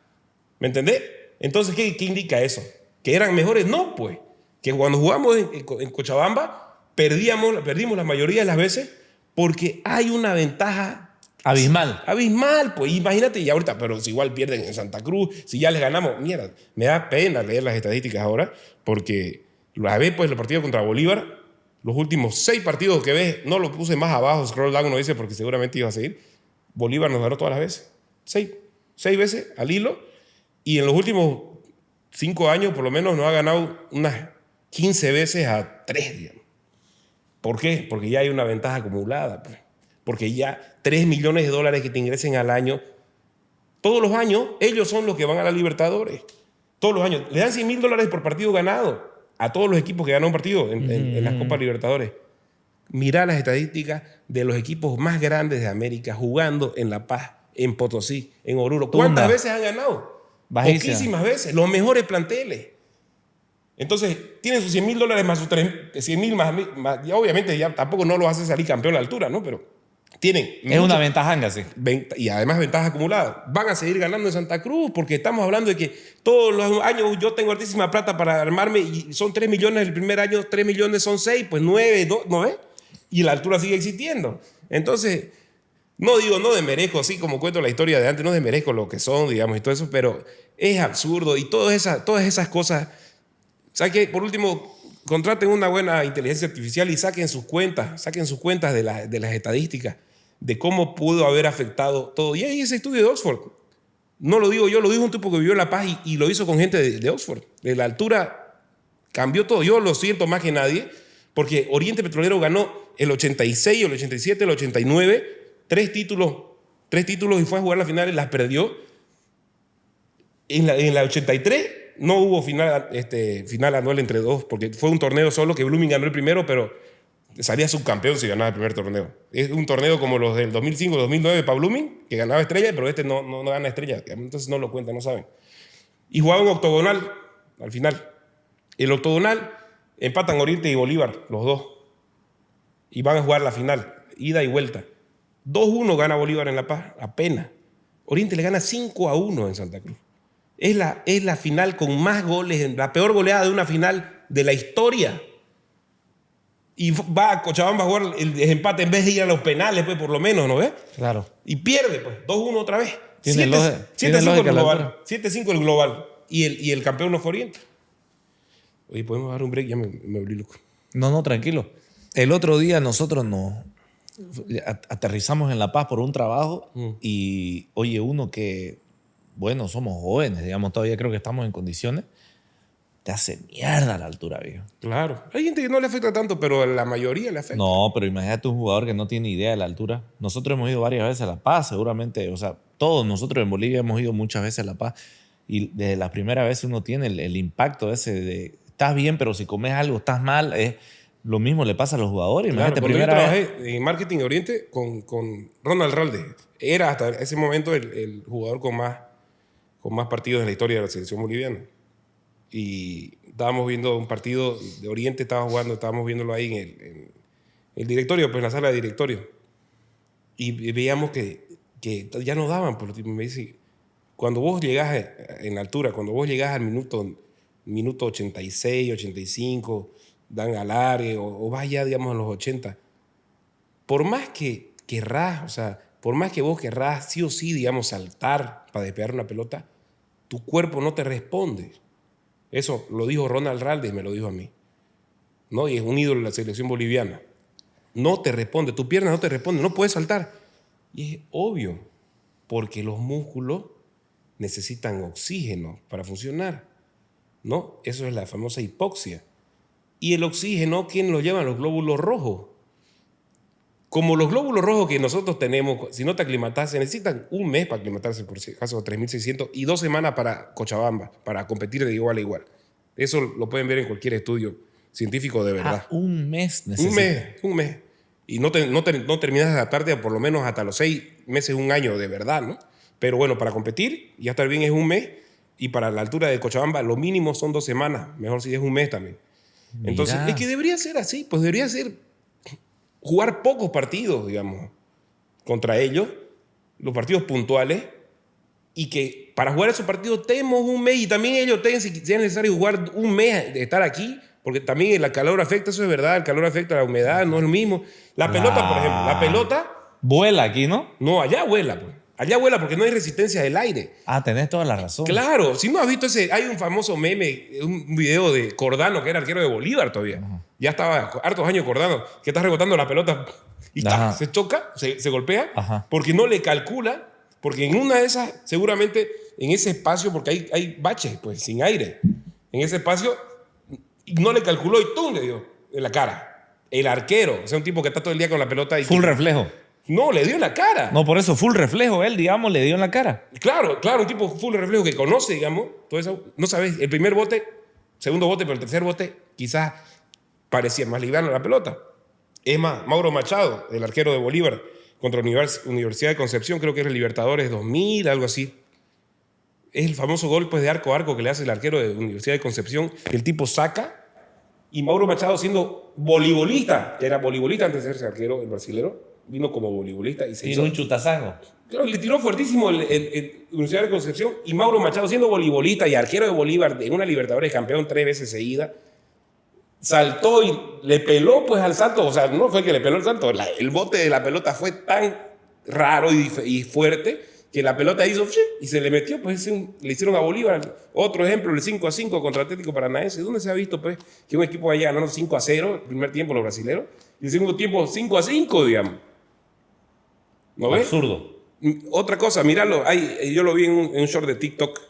¿Me entendés? Entonces, ¿qué indica eso? ¿Que eran mejores? No, pues. Que cuando jugamos en Cochabamba, perdimos la mayoría de las veces porque hay una ventaja Abismal. abismal, pues imagínate, y ahorita, pero si igual pierden en Santa Cruz, si ya les ganamos, mierda, me da pena leer las estadísticas ahora, porque la vez, pues, el partido contra Bolívar, los últimos 6 partidos que ves, no lo puse más abajo, scroll down no dice, porque seguramente iba a seguir, Bolívar nos ganó todas las veces, 6 veces al hilo, y en los últimos 5 años, por lo menos, nos ha ganado unas 15 veces a 3, digamos. ¿Por qué? Porque ya hay una ventaja acumulada, pues. Porque ya 3 millones de dólares que te ingresen al año, todos los años, ellos son los que van a la Libertadores. Todos los años. Le dan $100,000 por partido ganado a todos los equipos que ganan un partido en las Copas Libertadores. Mirá las estadísticas de los equipos más grandes de América jugando en La Paz, en Potosí, en Oruro. ¿Cuántas veces han ganado? Bajísima. Poquísimas veces. Los mejores planteles. Entonces, tienen sus $100,000 más sus 100,000 más. Y obviamente ya tampoco no los hace salir campeón a la altura, ¿no? Pero tienen. Es una ventajanga, sí. Y además ventajas acumuladas. Van a seguir ganando en Santa Cruz porque estamos hablando de que todos los años yo tengo altísima plata para armarme y son 3 millones el primer año, 3 millones son 6, pues 9, ¿no ves? Y la altura sigue existiendo. Entonces, no desmerezco, así como cuento la historia de antes, no desmerezco lo que son, digamos, y todo eso, pero es absurdo y todas esas cosas. ¿Sabes qué? Por último, contraten una buena inteligencia artificial y saquen sus cuentas de las estadísticas de cómo pudo haber afectado todo. Y hay ese estudio de Oxford. No lo digo yo, lo dijo un tipo que vivió en La Paz y lo hizo con gente de Oxford. De la altura cambió todo. Yo lo siento más que nadie porque Oriente Petrolero ganó el 86, el 87, el 89, 3 títulos y fue a jugar la final y las perdió. En la 83 no hubo final anual entre dos, porque fue un torneo solo que Blooming ganó el primero, pero salía subcampeón si ganaba el primer torneo. Es un torneo como los del 2005, 2009 para Blooming, que ganaba estrella, pero no gana estrella. Entonces no lo cuentan, no saben. Y jugaba un octogonal al final. El octogonal empatan Oriente y Bolívar, los dos. Y van a jugar la final, ida y vuelta. 2-1 gana Bolívar en La Paz, apenas. Oriente le gana 5-1 en Santa Cruz. Es la final con más goles, la peor goleada de una final de la historia. Y va a Cochabamba a jugar el desempate en vez de ir a los penales, pues, por lo menos, ¿no ves? Claro. Y pierde, pues, 2-1 otra vez. Tiene 7-5 lógica el la global. altura. 7-5 el global. Y el campeón no fue Oriente. Oye, podemos dar un break, ya me volví loco. No, tranquilo. El otro día nosotros nos aterrizamos en La Paz por un trabajo y, oye, uno que, bueno, somos jóvenes, digamos, todavía creo que estamos en condiciones, te hace mierda la altura, viejo. Claro. Hay gente que no le afecta tanto, pero a la mayoría le afecta. No, pero imagínate un jugador que no tiene idea de la altura. Nosotros hemos ido varias veces a La Paz, seguramente, o sea, todos nosotros en Bolivia hemos ido muchas veces a La Paz y desde la primera vez uno tiene el impacto ese de estás bien, pero si comes algo estás mal. Lo mismo le pasa a los jugadores. Claro, Imagínate, cuando yo primera vez. trabajé en marketing de Oriente con Ronald Ralde. Era hasta ese momento el jugador con más partidos en la historia de la selección boliviana. Y estábamos viendo un partido de Oriente, estábamos viéndolo ahí en el directorio, pues en la sala de directorio. Y veíamos que ya no daban. Me dice, cuando vos llegás en la altura, cuando vos llegás al minuto 86, 85, dan alargue o vas ya, digamos, a los 80, por más que querrás, o sea, por más que vos querrás sí o sí, digamos, saltar para despegar una pelota, tu cuerpo no te responde. Eso lo dijo Ronald Ralde y me lo dijo a mí, ¿no? Y es un ídolo de la selección boliviana. No te responde, tu pierna no te responde, no puedes saltar. Y es obvio, porque los músculos necesitan oxígeno para funcionar, ¿no? Eso es la famosa hipoxia. Y el oxígeno, ¿quién lo lleva? Los glóbulos rojos. Como los glóbulos rojos que nosotros tenemos, si no te aclimatas, se necesitan un mes para aclimatarse, por si acaso 3.600, y 2 semanas para Cochabamba, para competir de igual a igual. Eso lo pueden ver en cualquier estudio científico de verdad. Un mes necesitas. Un mes. Y no terminas de adaptarte por lo menos hasta los 6 meses, un año de verdad, ¿no? Pero bueno, para competir y estar bien es un mes, y para la altura de Cochabamba lo mínimo son 2 semanas, mejor si es un mes también. Mira. Entonces, es que debería ser así, pues debería ser jugar pocos partidos, digamos, contra ellos, los partidos puntuales, y que para jugar esos partidos tenemos un mes, y también ellos tengan, si es necesario jugar un mes de estar aquí, porque también el calor afecta, eso es verdad, el calor afecta a la humedad, no es lo mismo. La pelota, por ejemplo, la pelota... Vuela aquí, ¿no? No, allá vuela, pues. Allá vuela porque no hay resistencia del aire. Tenés toda la razón. Claro, si no has visto ese, hay un famoso meme, un video de Cordano, que era arquero de Bolívar todavía. Ya estaba hartos años Cordano, que está rebotando la pelota y se choca, se golpea, porque no le calcula, porque en una de esas, seguramente en ese espacio, porque hay baches, pues, sin aire. En ese espacio no le calculó y ¡tum! Le dio en la cara. El arquero, o sea, un tipo que está todo el día con la pelota. Y full reflejo. No, le dio en la cara. No, por eso, full reflejo, él, digamos, le dio en la cara. Claro, un tipo full reflejo que conoce, digamos, todo eso. No sabes, el primer bote, segundo bote, pero el tercer bote quizás parecía más liviano la pelota. Es más, Mauro Machado, el arquero de Bolívar, contra Universidad de Concepción, creo que era el Libertadores 2000, algo así. Es el famoso gol, pues, de arco a arco que le hace el arquero de Universidad de Concepción, que el tipo saca, y Mauro Machado, siendo voleibolista, que era voleibolista antes de ser arquero, el brasilero, vino como voleibolista y se hizo un chutazazo. Claro, le tiró fuertísimo el Universidad de Concepción, y Mauro Machado, siendo voleibolista y arquero de Bolívar en una Libertadores, campeón 3 veces seguida, saltó y le peló pues al salto. O sea, no fue que le peló el salto, el bote de la pelota fue tan raro y fuerte que la pelota hizo y se le metió, pues le hicieron a Bolívar. Otro ejemplo, el 5-5 contra Atlético Paranaense. ¿Dónde se ha visto, pues, que un equipo vaya ganando 5-0 el primer tiempo los brasileños y el segundo tiempo 5-5, digamos? ¿No ves? Absurdo. Otra cosa, míralo, yo lo vi en un short de TikTok,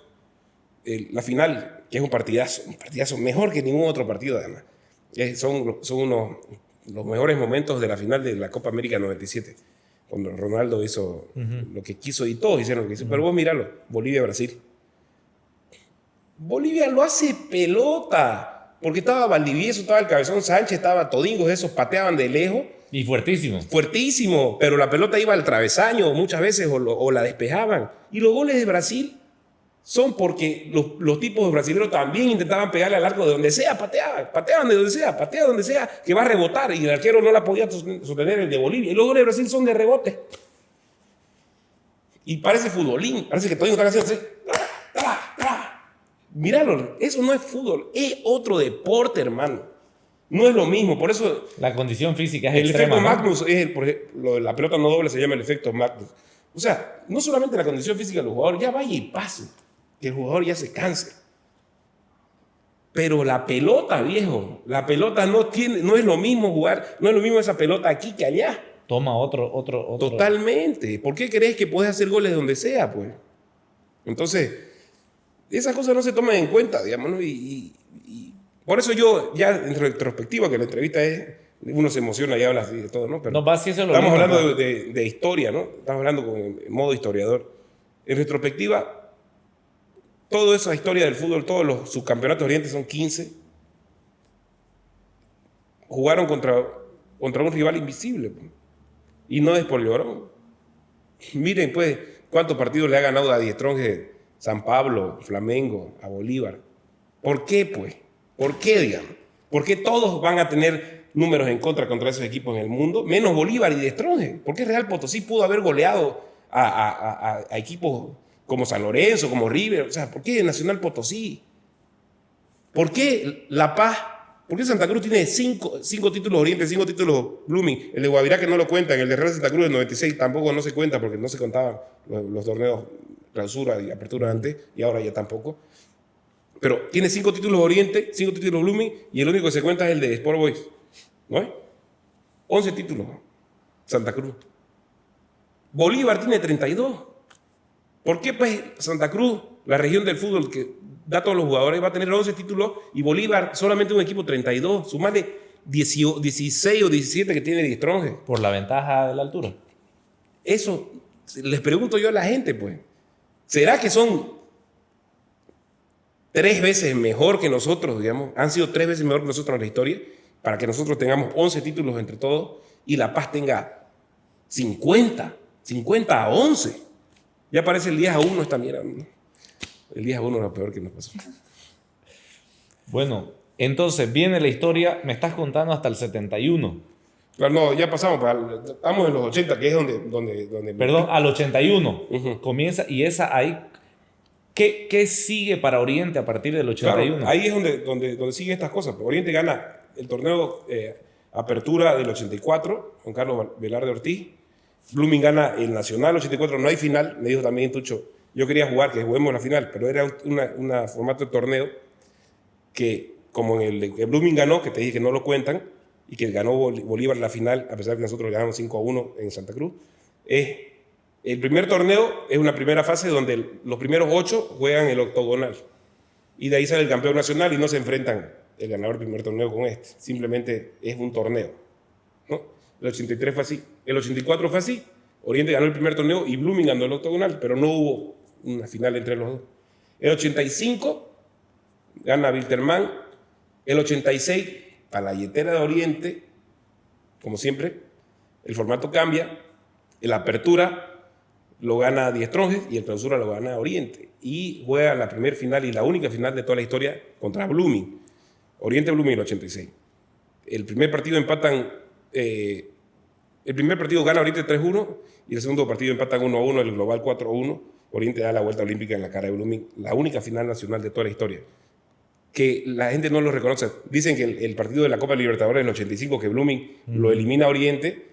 la final, que es un partidazo mejor que ningún otro partido, además. Son los mejores momentos de la final de la Copa América 97, cuando Ronaldo hizo lo que quiso y todos hicieron lo que quiso. Pero vos míralo, Bolivia-Brasil. Bolivia lo hace pelota, porque estaba Valdivieso, estaba el Cabezón Sánchez, estaba Todingos, esos pateaban de lejos. Y fuertísimo. Fuertísimo, pero la pelota iba al travesaño muchas veces o la despejaban. Y los goles de Brasil son porque los tipos de brasileños también intentaban pegarle al arco de donde sea, pateaban de donde sea, patea donde sea, que va a rebotar, y el arquero no la podía sostener, el de Bolivia. Y los goles de Brasil son de rebote. Y parece futbolín, parece que todos están haciendo así. Míralo, eso no es fútbol, es otro deporte, hermano. No es lo mismo, por eso... La condición física es el extrema, efecto ¿no? Magnus, por ejemplo, la pelota no doble se llama el efecto Magnus. O sea, no solamente la condición física del jugador, ya vaya y pase, que el jugador ya se canse. Pero la pelota, viejo, la pelota no es lo mismo jugar, no es lo mismo esa pelota aquí que allá. Toma otro. Totalmente. ¿Por qué crees que puedes hacer goles donde sea, pues? Entonces, esas cosas no se toman en cuenta, digamos, ¿no? Y por eso yo, ya en retrospectiva, que la entrevista uno se emociona y habla así de todo, ¿no? Pero estamos hablando de historia, ¿no? Estamos hablando en modo historiador. En retrospectiva, toda esa historia del fútbol, todos los subcampeonatos orientes son 15. jugaron contra un rival invisible, pues, y no es por Llorón. Miren, pues, cuántos partidos le ha ganado a Die Strongest, San Pablo, Flamengo, a Bolívar. ¿Por qué, pues? ¿Por qué, digamos? ¿Por qué todos van a tener números en contra esos equipos en el mundo? Menos Bolívar y Die Strongest. ¿Por qué Real Potosí pudo haber goleado a equipos como San Lorenzo, como River? O sea, ¿por qué Nacional Potosí? ¿Por qué La Paz? ¿Por qué Santa Cruz tiene 5 títulos Oriente, 5 títulos Blooming? El de Guavirá que no lo cuentan, el de Real Santa Cruz del 96 tampoco no se cuenta porque no se contaban los torneos clausura y apertura antes y ahora ya tampoco. Pero tiene 5 títulos Oriente, 5 títulos Blooming y el único que se cuenta es el de Sport Boys. ¿No? 11 títulos Santa Cruz. Bolívar tiene 32. ¿Por qué pues Santa Cruz, la región del fútbol que da a todos los jugadores, va a tener 11 títulos y Bolívar solamente un equipo 32? Sumarle 16 o 17 que tiene Die Strongest. Por la ventaja de la altura. Eso les pregunto yo a la gente, pues. ¿Será que son 3 veces mejor que nosotros, digamos? Han sido 3 veces mejor que nosotros en la historia para que nosotros tengamos 11 títulos entre todos y La Paz tenga 50 a 11. Ya parece el 10-1 esta mierda, ¿no? El 10-1 es lo peor que nos pasó. Bueno, entonces viene la historia, me estás contando hasta el 71. Pero no, ya pasamos, estamos en los 80, que es donde Perdón, al 81 comienza y esa ahí... ¿Qué sigue para Oriente a partir del 81? Claro, ahí es donde sigue estas cosas. Oriente gana el torneo Apertura del 84 con Carlos Velarde Ortiz. Blooming gana el Nacional 84, no hay final. Me dijo también Tucho, yo quería jugar, que juguemos la final, pero era un formato de torneo que, como en el que Blooming ganó, que te dije que no lo cuentan, y que ganó Bolívar la final, a pesar de que nosotros ganamos 5-1 en Santa Cruz, el primer torneo es una primera fase donde los primeros 8 juegan el octogonal. Y de ahí sale el campeón nacional y no se enfrentan el ganador del primer torneo con este. Simplemente es un torneo, ¿no? El 83 fue así. El 84 fue así. Oriente ganó el primer torneo y Blooming ganó el octogonal, pero no hubo una final entre los dos. El 85 gana Wilterman. El 86, a la billetera de Oriente, como siempre, el formato cambia. La apertura lo gana Die Strongest y el clausura lo gana Oriente. Y juega la primera final y la única final de toda la historia contra Blooming. Oriente-Blooming el 86. El primer partido empatan... el primer partido gana Oriente 3-1 y el segundo partido empatan 1-1, el global 4-1. Oriente da la vuelta olímpica en la cara de Blooming. La única final nacional de toda la historia. Que la gente no lo reconoce. Dicen que el partido de la Copa Libertadores del 85, que Blooming lo elimina a Oriente,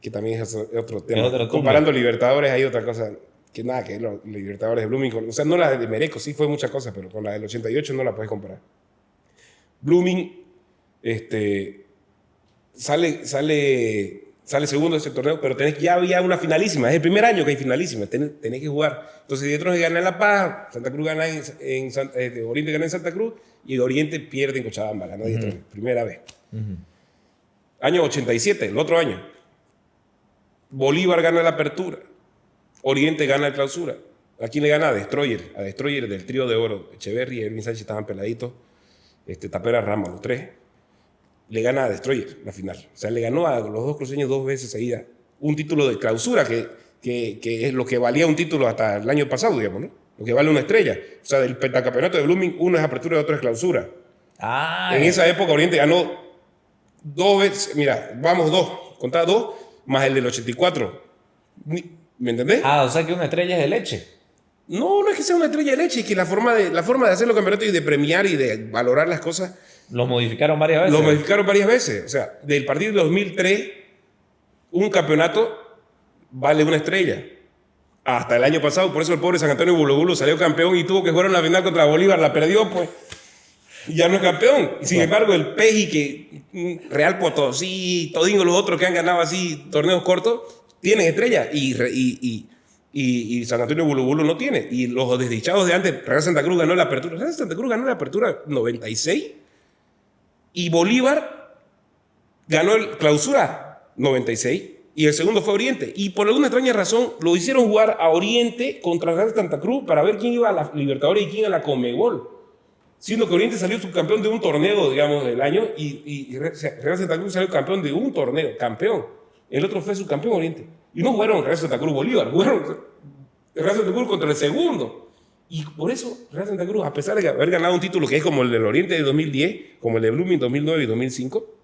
que también es otro tema. Comparando Libertadores hay otra cosa que nada, que los Libertadores de Blooming, o sea, no la de Mereco, sí fue muchas cosas, pero con la del 88 no la puedes comparar. Blooming sale segundo de ese torneo, pero ya había una finalísima, es el primer año que hay finalísima, tenés que jugar. Entonces Dietro gana en La Paz, Santa Cruz gana Oriente gana en Santa Cruz y Oriente pierde en Cochabamba, gana Dietro, primera vez. Año 87, el otro año. Bolívar gana la apertura, Oriente gana la clausura. ¿A quién le gana? A Destroyer del trío de oro. Echeverry y Erwin Sánchez estaban peladitos, Tapera Ramos, los 3. Le gana a Destroyer la final. O sea, le ganó a los dos cruceños 2 veces seguidas. Un título de clausura que es lo que valía un título hasta el año pasado, digamos, ¿no? Lo que vale una estrella. O sea, del pentacampeonato de Blooming, uno es apertura y otro es clausura. En esa época Oriente ganó 2 veces, mira, vamos 2, contá 2, más el del 84. ¿Me entendés? O sea que una estrella es de leche. No es que sea una estrella de leche, es que la forma de hacer los campeonatos y de premiar y de valorar las cosas... Lo modificaron varias veces. Lo modificaron varias veces. O sea, del partido de 2003, un campeonato vale una estrella. Hasta el año pasado, por eso el pobre San Antonio Bulo salió campeón y tuvo que jugar en la final contra Bolívar, la perdió, pues. Y ya no es campeón. Y sin embargo, el Peji, que Real Potosí, Todingo, los otros que han ganado así torneos cortos, tienen estrella. Y San Antonio Bulo no tiene. Y los desdichados de antes, Real Santa Cruz ganó la apertura. Real Santa Cruz ganó la apertura 96. Y Bolívar ganó el clausura 96 y el segundo fue Oriente. Y por alguna extraña razón lo hicieron jugar a Oriente contra Real Santa Cruz para ver quién iba a la Libertadores y quién a la Conmebol. siendo que Oriente salió subcampeón de un torneo, digamos, del año, y Real Santa Cruz salió campeón de un torneo, campeón. El otro fue subcampeón Oriente. Y no jugaron Real Santa Cruz Bolívar, jugaron Real Santa Cruz contra el segundo. Y por eso Real Santa Cruz, a pesar de haber ganado un título que es como el del Oriente de 2010, como el de Blooming 2009 y 2005,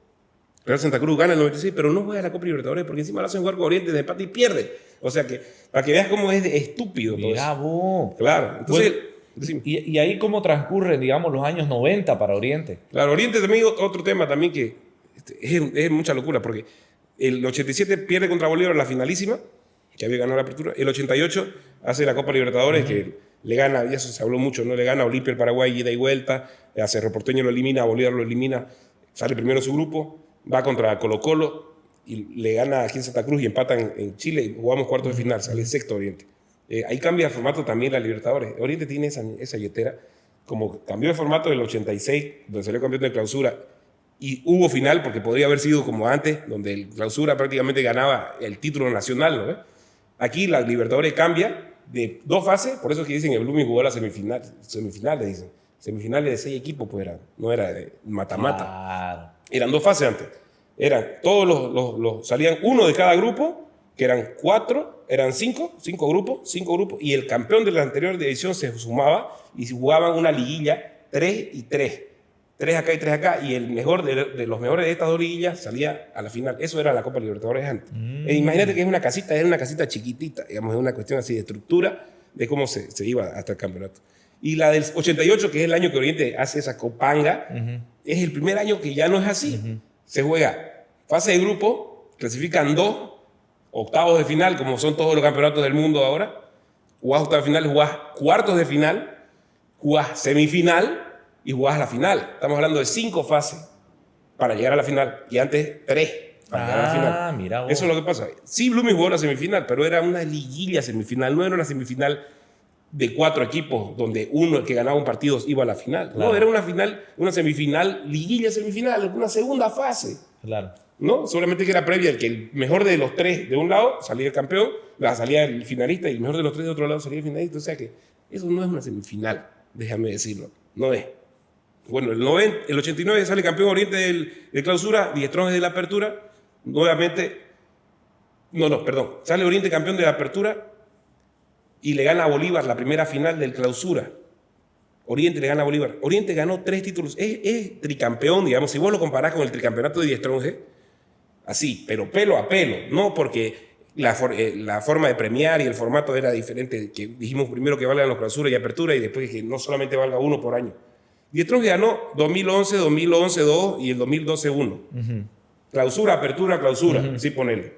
Real Santa Cruz gana el 96, pero no juega la Copa Libertadores porque encima lo hacen jugar con Oriente de empate y pierde. O sea que, para que veas cómo es estúpido todo Mirá eso. vos. Claro, entonces... Bueno, y ahí cómo transcurren, digamos, los años 90 para Oriente. Claro, Oriente también, otro tema también que es mucha locura, porque el 87 pierde contra Bolívar en la finalísima, que había ganado la apertura. El 88 hace la Copa Libertadores, que le gana, y eso se habló mucho, ¿no? Le gana a Olimpia el Paraguay, ida y vuelta, a Cerro Porteño lo elimina, a Bolívar lo elimina, sale primero en su grupo, va contra Colo-Colo y le gana aquí en Santa Cruz y empatan en Chile y jugamos cuartos de final, sale sexto Oriente. Ahí cambia el formato también la Libertadores. Oriente tiene esa yetera, como cambió el formato del 86, donde salió campeón de clausura, y hubo final, porque podría haber sido como antes, donde el clausura prácticamente ganaba el título nacional, ¿no? Aquí la Libertadores cambia de 2 fases, por eso es que dicen que el Blooming jugó la semifinales, dicen. Semifinales de 6 equipos, pues no era de mata-mata. Claro. Eran 2 fases antes. Eran todos salían uno de cada grupo, que eran 4, eran 5 grupos, y el campeón de la anterior edición se sumaba y jugaban una liguilla 3 y 3. 3 acá y 3 acá, y el mejor de los mejores de estas 2 liguillas salía a la final. Eso era la Copa Libertadores antes. Imagínate que era una casita chiquitita, digamos, es una cuestión así de estructura, de cómo se iba hasta el campeonato. Y la del 88, que es el año que Oriente hace esa copanga, es el primer año que ya no es así. Se juega fase de grupo, clasifican 2, octavos de final, como son todos los campeonatos del mundo ahora, jugás octavos de final, jugás cuartos de final, jugás semifinal y jugás la final. Estamos hablando de 5 fases para llegar a la final, y antes 3 para llegar a la final. Mira vos. Eso es lo que pasa. Sí, Blooming jugó la semifinal, pero era una liguilla semifinal, no era una semifinal de 4 equipos donde uno que ganaba un partido iba a la final. Claro. No, era una semifinal, liguilla semifinal, una segunda fase. Claro. ¿No? Solamente que era previa, el que el mejor de los 3 de un lado salía el campeón, salía el finalista, y el mejor de los 3 de otro lado salía el finalista. O sea que eso no es una semifinal, déjame decirlo. No es. Bueno, el 89 sale campeón Oriente de clausura, Die Strongest de la apertura. Nuevamente, sale Oriente campeón de la apertura y le gana a Bolívar la primera final del clausura. Oriente le gana a Bolívar. Oriente ganó 3 títulos. Es tricampeón, digamos. Si vos lo comparás con el tricampeonato de Die Strongest, así, pero pelo a pelo. No porque la forma de premiar y el formato era diferente. Que dijimos primero que valgan los clausuras y apertura, y después que no solamente valga uno por año. Die Strongest ganó 2011, 2 y el 2012 1. Clausura, apertura, clausura. Así ponele.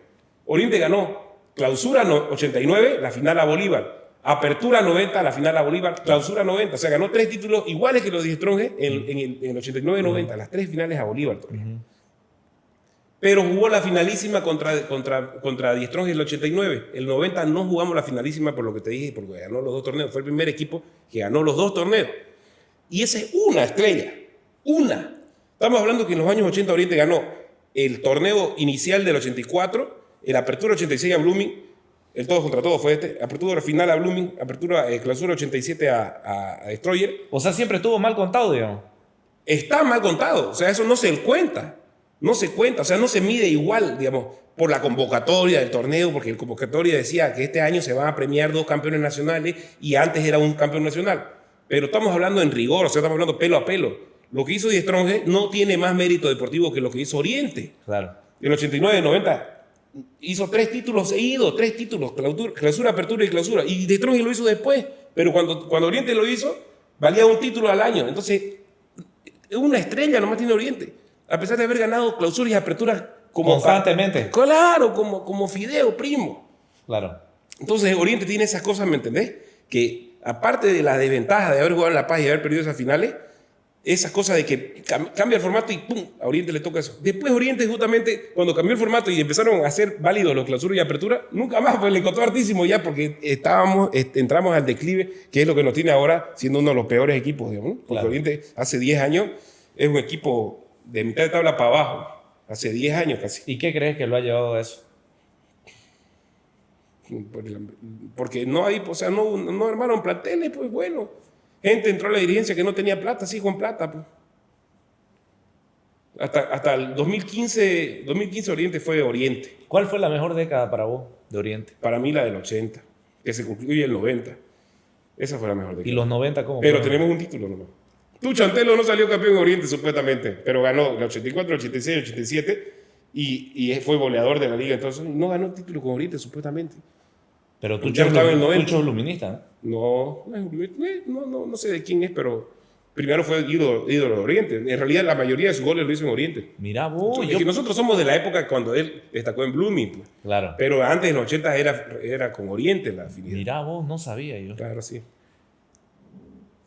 Oriente ganó clausura 89, la final a Bolívar. Apertura 90, la final a Bolívar, clausura 90. O sea, ganó 3 títulos iguales que los de Strongest en el 89 y 90, las 3 finales a Bolívar. Pero jugó la finalísima contra Die Strongest el 89. El 90 no jugamos la finalísima, por lo que te dije, porque ganó los 2 torneos. Fue el primer equipo que ganó los 2 torneos. Y esa es una estrella. Una. Estamos hablando que en los años 80 Oriente ganó el torneo inicial del 84, el apertura 86 a Blooming, el todos contra todos fue apertura final a Blooming, clausura 87 a Destroyer. O sea, siempre estuvo mal contado, digamos. Está mal contado, o sea, eso no se cuenta, o sea, no se mide igual, digamos, por la convocatoria del torneo, porque el convocatoria decía que este año se van a premiar 2 campeones nacionales y antes era un campeón nacional. Pero estamos hablando en rigor, o sea, estamos hablando pelo a pelo. Lo que hizo Die Strongest no tiene más mérito deportivo que lo que hizo Oriente. Claro. En el 89, 90 hizo 3 títulos seguidos, 3 títulos, clausura, apertura y clausura. Y Die Strongest lo hizo después, pero cuando Oriente lo hizo, valía un título al año. Entonces, una estrella nomás tiene Oriente, a pesar de haber ganado clausuras y aperturas constantemente. Claro, como Fideo, primo. Claro. Entonces, Oriente tiene esas cosas, ¿me entendés? Que aparte de la desventaja de haber jugado en La Paz y haber perdido esas finales, esas cosas de que cambia el formato y ¡pum! A Oriente le toca eso. Después Oriente, justamente, cuando cambió el formato y empezaron a hacer válidos los clausuras y apertura, nunca más, pues le costó hartísimo ya, porque entramos al declive, que es lo que nos tiene ahora siendo uno de los peores equipos, digamos, ¿no? Porque claro. Oriente hace 10 años es un equipo de mitad de tabla para abajo, hace 10 años casi. ¿Y qué crees que lo ha llevado a eso? Porque no hay, o sea, no armaron planteles, pues bueno. Gente entró a la dirigencia que no tenía plata, sí, con plata. Pues. Hasta el 2015 Oriente fue Oriente. ¿Cuál fue la mejor década para vos de Oriente? Para mí la del 80, que se concluye el 90. Esa fue la mejor década. ¿Y los 90 cómo Pero fueron? tenemos un título nomás. Tucho Antelo no salió campeón en Oriente supuestamente, pero ganó el 84, el 86, el 87 y fue goleador de la liga. Entonces no ganó el título con Oriente supuestamente. Pero Ya estaba en el 90. Tucho es luminista, ¿no? No sé de quién es, pero primero fue ídolo de Oriente. En realidad la mayoría de sus goles lo hizo en Oriente. Mirá vos. Es que nosotros somos de la época cuando él destacó en Blooming. Pues. Claro. Pero antes, en los 80, era con Oriente la afinidad. Mirá vos, no sabía yo. Claro, sí.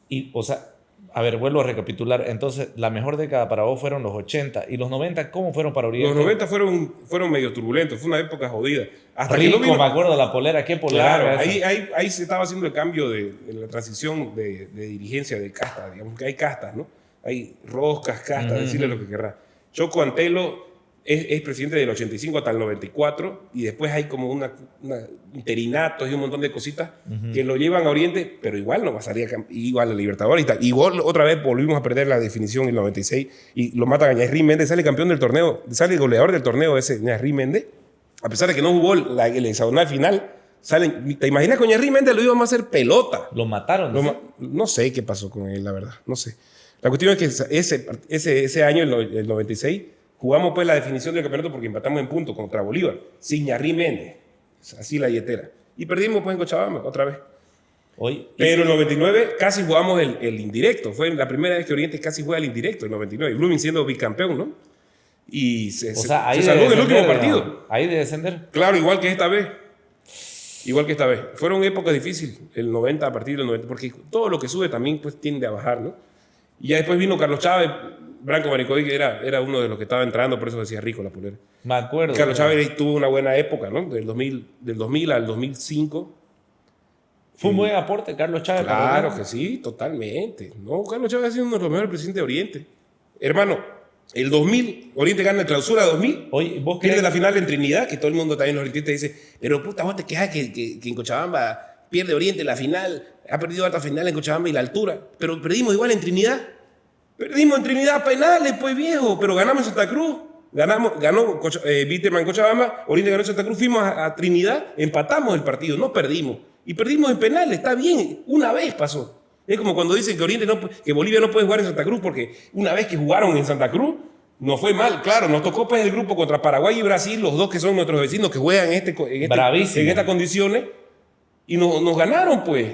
Y, o sea, a ver, vuelvo a recapitular. Entonces, la mejor década para vos fueron los 80. ¿Y los 90 cómo fueron para Oriente? Los 90 fueron medio turbulentos. Fue una época jodida. Hasta Rico, que no vino... me acuerdo, la polera. ¿Qué polera Claro, era esa? ahí se estaba haciendo el cambio de la transición de dirigencia de casta. Digamos que hay castas, ¿no? Hay roscas, castas, decirle lo que querrá. Choco Antelo es presidente del 85 hasta el 94 y después hay como una interinatos y un montón de cositas que lo llevan a Oriente, pero igual no pasaría igual a Libertadores. Igual otra vez volvimos a perder la definición en el 96 y lo mata a Ñarri Méndez, sale campeón del torneo, sale goleador del torneo ese Ñarri Méndez, a pesar de que no jugó el hexagonal final. ¿Te imaginas con Ñarri Méndez lo íbamos a hacer pelota? Lo mataron, ¿no? No sé qué pasó con él, la verdad, no sé. La cuestión es que ese año, el 96, jugamos pues la definición del campeonato porque empatamos en punto contra Bolívar, sin Ñarri Méndez, así la yetera. Y perdimos pues en Cochabamba otra vez. Hoy, Pero en el 99 casi jugamos el indirecto. Fue la primera vez que Oriente casi juega el indirecto, el 99. Blooming siendo bicampeón, ¿no? Y se salvó en el último partido. Ahí de descender. Claro, igual que esta vez. Igual que esta vez. Fueron épocas difíciles, el 90 a partir del 90, porque todo lo que sube también pues tiende a bajar, ¿no? Y ya después vino Carlos Chávez, Branco Maricoy, que era uno de los que estaba entrando, por eso decía rico la polera. Me acuerdo. Carlos Chávez tuvo una buena época, ¿no? Del 2000 al 2005. Fue un buen aporte, Carlos Chávez. Claro que sí, totalmente. No, Carlos Chávez ha sido uno de los mejores presidentes de Oriente. Hermano, el 2000, Oriente gana la clausura 2000. Oye, ¿vos pierde crees? la final en Trinidad, que todo el mundo también los orientistas dice, pero puta, vos te quejas que en Cochabamba pierde Oriente la final, ha perdido otra final en Cochabamba y la altura, pero perdimos igual en Trinidad. Perdimos en Trinidad penales, pues viejo, pero ganamos en Santa Cruz. Ganó Víterman en Cochabamba, Oriente ganó en Santa Cruz, fuimos a Trinidad, empatamos el partido, no perdimos. Y perdimos en penales, está bien, una vez pasó. Es como cuando dicen que Bolivia no puede jugar en Santa Cruz porque una vez que jugaron en Santa Cruz, nos fue mal. Claro, nos tocó pues el grupo contra Paraguay y Brasil, los dos que son nuestros vecinos que juegan en estas condiciones, y nos ganaron pues.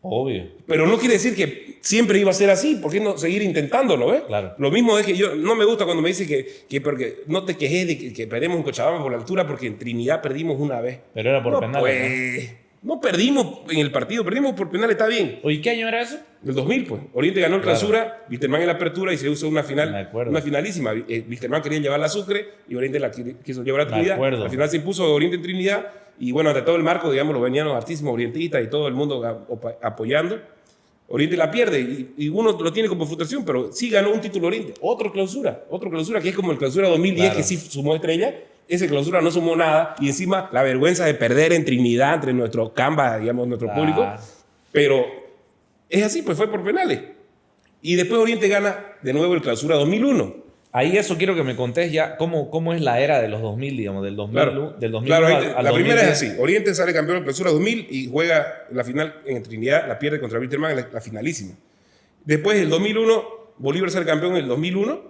Obvio. Pero no quiere decir que siempre iba a ser así. ¿Por qué no seguir intentándolo? Claro. Lo mismo es que yo no me gusta cuando me dicen que porque no te quejes de que perdemos en Cochabamba por la altura porque en Trinidad perdimos una vez. Pero era por no, penales. Pues, no perdimos en el partido, perdimos por penales, está bien. Oye, ¿qué año era eso? Del 2000, pues. Oriente ganó el Claro. clausura, Wilstermann en la apertura y se usó una final, Me acuerdo. una finalísima. Wilstermann quería llevar la Sucre y Oriente la quiso llevar a Me Trinidad. acuerdo. Al final se impuso Oriente en Trinidad y bueno, ante todo el marco, digamos, los venían los artísimos orientistas y todo el mundo apoyando. Oriente la pierde y uno lo tiene como frustración, pero sí ganó un título Oriente. Otro clausura que es como el clausura 2010, Claro. que sí sumó estrella. Ese clausura no sumó nada y encima la vergüenza de perder en Trinidad entre nuestro Camba, digamos, nuestro público. Pero es así, pues fue por penales. Y después Oriente gana de nuevo el clausura 2001. Ahí eso quiero que me contés ya cómo es la era de los 2000, digamos, del 2000, Claro, del 2000 claro, al la primera 2010. es así. Oriente sale campeón de clausura 2000 y juega la final en Trinidad, la pierde contra Wilstermann en la finalísima. Después, el 2001, Bolívar sale campeón en el 2001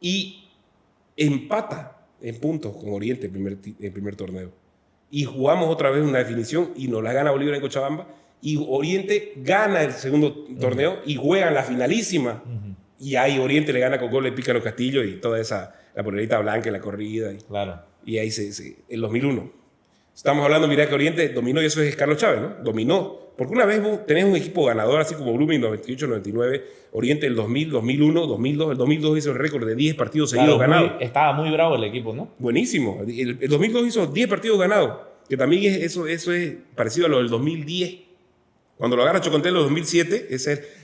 y empata en puntos con Oriente el primer torneo. Y jugamos otra vez una definición y nos la gana Bolívar en Cochabamba. Y Oriente gana el segundo torneo y juegan la finalísima. Y ahí Oriente le gana con gol de Pícaro Castillo y toda la polerita blanca en la corrida. Claro. Y ahí el 2001. Estamos hablando, mirá que Oriente dominó y eso es Carlos Chávez, ¿no? Dominó. Porque una vez vos tenés un equipo ganador, así como Blooming 98, 99, Oriente el 2000, 2001, 2002. El 2002 hizo el récord de 10 partidos seguidos ganados. Estaba muy bravo el equipo, ¿no? Buenísimo. El 2002 hizo 10 partidos ganados, que también eso es parecido a lo del 2010. Cuando lo agarra Chocontelo en el 2007,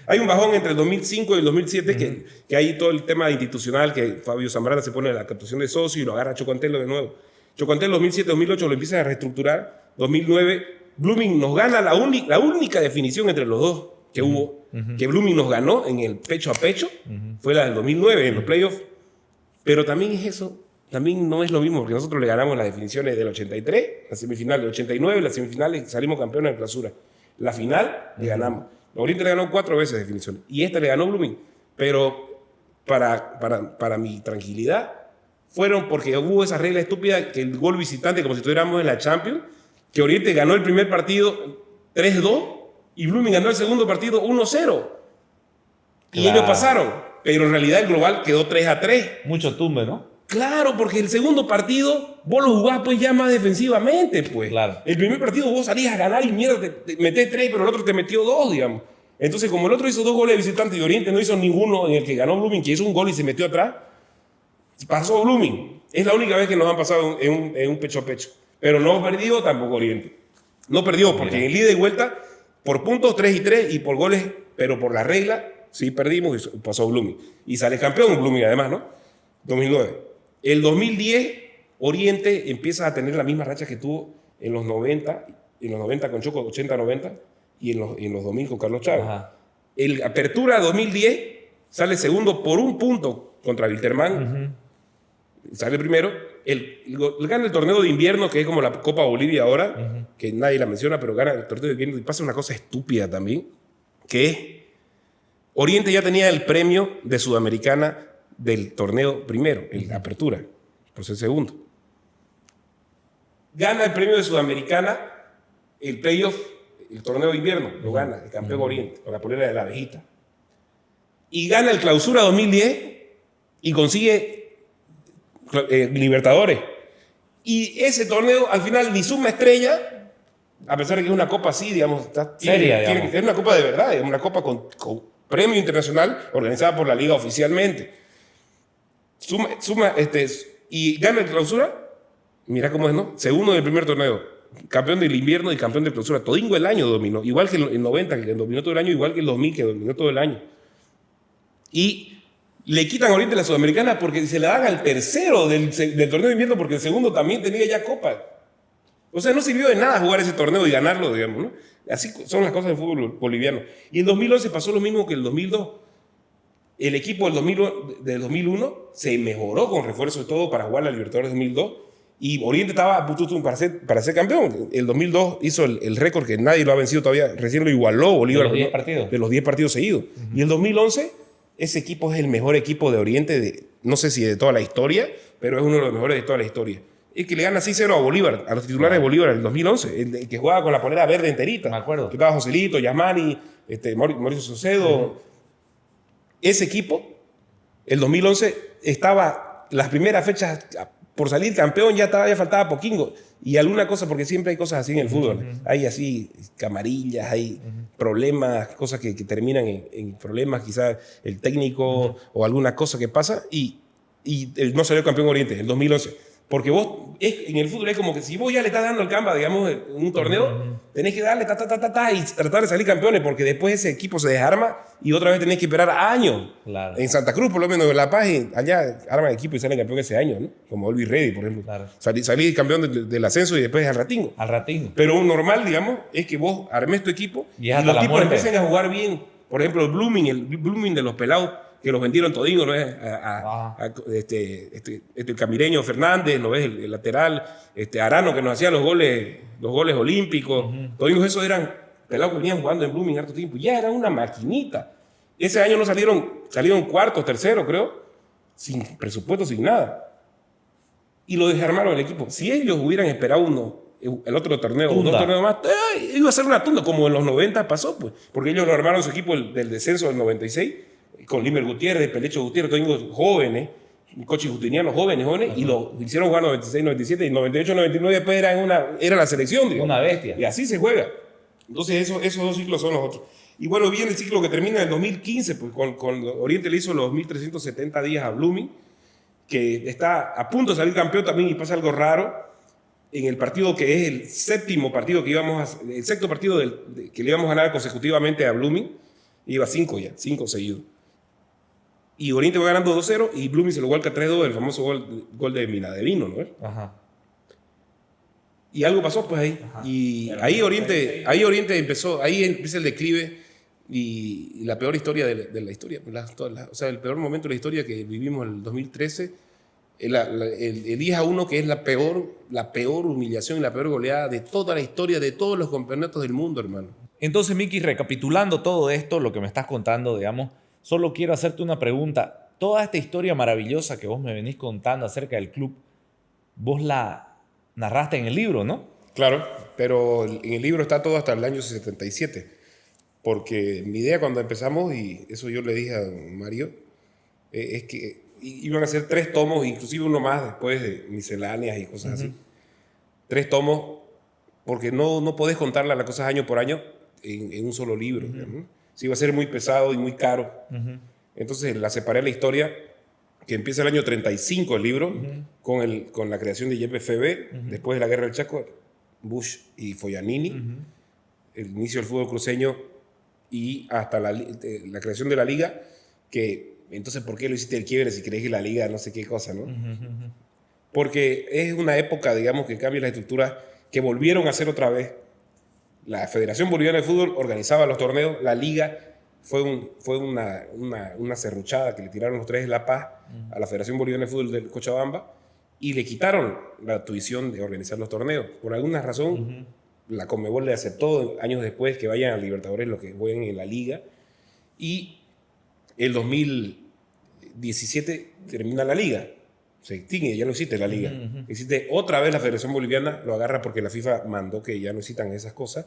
hay un bajón entre el 2005 y el 2007 que hay todo el tema institucional, que Fabio Zambrana se pone la captación de socio y lo agarra Chocontelo de nuevo. Chocontelo 2007-2008 lo empiezan a reestructurar. 2009, Blooming nos gana la única definición entre los dos. que hubo, que Blooming nos ganó en el pecho a pecho, fue la del 2009 en los playoffs. Pero también es eso, también no es lo mismo, porque nosotros le ganamos las definiciones del 83, la semifinal del 89, las semifinales salimos campeones de clausura. La final le ganamos. Oriente le ganó 4 veces definiciones y esta le ganó Blooming. Pero para mi tranquilidad, fueron porque hubo esa regla estúpida que el gol visitante, como si estuviéramos en la Champions, que Oriente ganó el primer partido 3-2 y Blooming ganó el segundo partido 1-0. Y ellos pasaron, pero en realidad el global quedó 3-3. Mucho tumbe, ¿no? Claro, porque el segundo partido vos lo jugás pues ya más defensivamente, pues. Claro. El primer partido vos salías a ganar y mierda, te metés 3, pero el otro te metió 2, digamos. Entonces, como el otro hizo 2 goles de visitante y Oriente no hizo ninguno en el que ganó Blooming, que hizo un gol y se metió atrás, pasó Blooming. Es la única vez que nos han pasado en un pecho a pecho. Pero no perdió tampoco Oriente. No perdió, porque en ida y vuelta, por puntos 3-3 y por goles, pero por la regla, sí perdimos y pasó Blooming. Y sale campeón Blooming además, ¿no? 2009. El 2010, Oriente empieza a tener la misma racha que tuvo en los 90 con Choco, 80-90, y en los 2000 con Carlos Chávez. El Apertura 2010 sale segundo por un punto contra Wilterman. Sale primero. Gana el torneo de invierno, que es como la Copa Bolivia ahora, que nadie la menciona, pero gana el torneo de invierno. Y pasa una cosa estúpida también, que es Oriente ya tenía el premio de Sudamericana del torneo primero, en Apertura, por ser segundo. Gana el premio de Sudamericana, el playoff, el torneo de invierno, lo gana el campeón Oriente, con la polera de la abejita. Y gana el Clausura 2010 y consigue Libertadores. Y ese torneo, al final, ni suma estrella, a pesar de que es una copa así, digamos, seria, es una copa de verdad, es una copa con premio internacional organizada por la liga oficialmente. Y gana el Clausura, mira cómo es, ¿no? Segundo del primer torneo, campeón del invierno y campeón de Clausura. Todingo el año dominó, igual que el 90, que dominó todo el año, igual que el 2000, que dominó todo el año. Y le quitan a Oriente la Sudamericana porque se la dan al tercero del torneo de invierno, porque el segundo también tenía ya copa. O sea, no sirvió de nada jugar ese torneo y ganarlo, digamos, ¿no? Así son las cosas del fútbol boliviano. Y en 2011 pasó lo mismo que el 2002. El equipo del 2001 se mejoró con refuerzos y todo para jugar la Libertadores 2002. Y Oriente estaba a punto para ser campeón. El 2002 hizo el récord que nadie lo ha vencido todavía. Recién lo igualó Bolívar. De los 10 partidos. De los 10 partidos seguidos. Y el 2011, ese equipo es el mejor equipo de Oriente, no sé si de toda la historia, pero es uno de los mejores de toda la historia. Es que le gana 6-0 a Bolívar, a los titulares de Bolívar en el 2011, el que jugaba con la polera verde enterita. Me acuerdo. Que estaba Joselito, Yasmani, Mauricio Socedo. Ese equipo, el 2011, estaba las primeras fechas por salir campeón, ya faltaba poquingo. Y alguna cosa, porque siempre hay cosas así en el fútbol. Hay así camarillas, hay problemas, cosas que terminan en problemas, quizás el técnico o alguna cosa que pasa. Y no salió campeón Oriente en el 2011. Porque vos, en el fútbol es como que si vos ya le estás dando el Canva, digamos, en un torneo, tenés que darle y tratar de salir campeones, porque después ese equipo se desarma y otra vez tenés que esperar años. Claro. En Santa Cruz, por lo menos en La Paz, allá arman el equipo y salen campeón ese año, ¿no? Como Olvi Reddy, por ejemplo. Claro. Salí campeón del ascenso y después al ratingo. Al ratingo. Pero un normal, digamos, es que vos armes tu equipo Y y los tipos empiecen a jugar bien. Por ejemplo, el Blooming de los pelados, que los vendieron todingo, ¿no ves? El camireño Fernández, ¿no ves? El lateral, Arano, que nos hacía los goles olímpicos. Todingo esos eran pelados que venían jugando en Blooming harto tiempo. Ya era una maquinita. Ese año no salieron cuartos, terceros, creo, sin presupuesto, sin nada. Y lo desarmaron el equipo. Si ellos hubieran esperado el otro torneo, Tunda. 2 torneos más, iba a ser una tunda, como en los 90 pasó, pues. Porque ellos lo armaron su equipo del descenso del 96, con Limer Gutiérrez, Pelecho Gutiérrez, todos jóvenes, Cochi Justiniano, jóvenes, y lo hicieron jugar 96, 97, y 98, 99 después era la selección, digamos. Una bestia. Y así se juega. Entonces esos 2 ciclos son los otros. Y bueno, viene el ciclo que termina en el 2015, pues con Oriente le hizo los 1370 días a Blooming, que está a punto de salir campeón también, y pasa algo raro en el partido que es el séptimo partido el sexto partido que le íbamos a ganar consecutivamente a Blooming. Iba 5 seguidos. Y Oriente va ganando 2-0 y Blooming se lo vuelca 3-2, el famoso gol de Minadevino, ¿no? Ajá. Y algo pasó pues ahí. Y ahí Oriente empezó, ahí empieza el declive y la peor historia de la historia. O sea, el peor momento de la historia que vivimos en el 2013, el 10-1, que es la peor humillación y la peor goleada de toda la historia de todos los campeonatos del mundo, hermano. Entonces, Miki, recapitulando todo esto, lo que me estás contando, digamos, solo quiero hacerte una pregunta. Toda esta historia maravillosa que vos me venís contando acerca del club, vos la narraste en el libro, ¿no? Claro, pero en el libro está todo hasta el año 77, porque mi idea cuando empezamos, y eso yo le dije a Mario, es que iban a ser 3 tomos, inclusive uno más después de misceláneas y cosas así. 3 tomos, porque no podés contarla las cosas año por año en un solo libro. ¿No? Sí, iba a ser muy pesado y muy caro. Entonces la separé la historia, que empieza el año 35 el libro, con la creación de YPFB, después de la Guerra del Chaco, Bush y Foyanini, el inicio del fútbol cruceño y hasta la creación de la liga, que entonces ¿por qué lo hiciste el quiebre si crees que la liga no sé qué cosa, ¿no? Porque es una época, digamos, que cambia la estructura, que volvieron a hacer otra vez. La Federación Boliviana de Fútbol organizaba los torneos, la liga fue una serruchada que le tiraron los 3 de La Paz a la Federación Boliviana de Fútbol de Cochabamba y le quitaron la tuición de organizar los torneos. Por alguna razón, la Conmebol le aceptó años después que vayan a Libertadores los que jueguen en la liga, y el 2017 termina la liga. Se extingue, ya no existe la liga. Existe otra vez la Federación Boliviana, lo agarra porque la FIFA mandó que ya no existan esas cosas,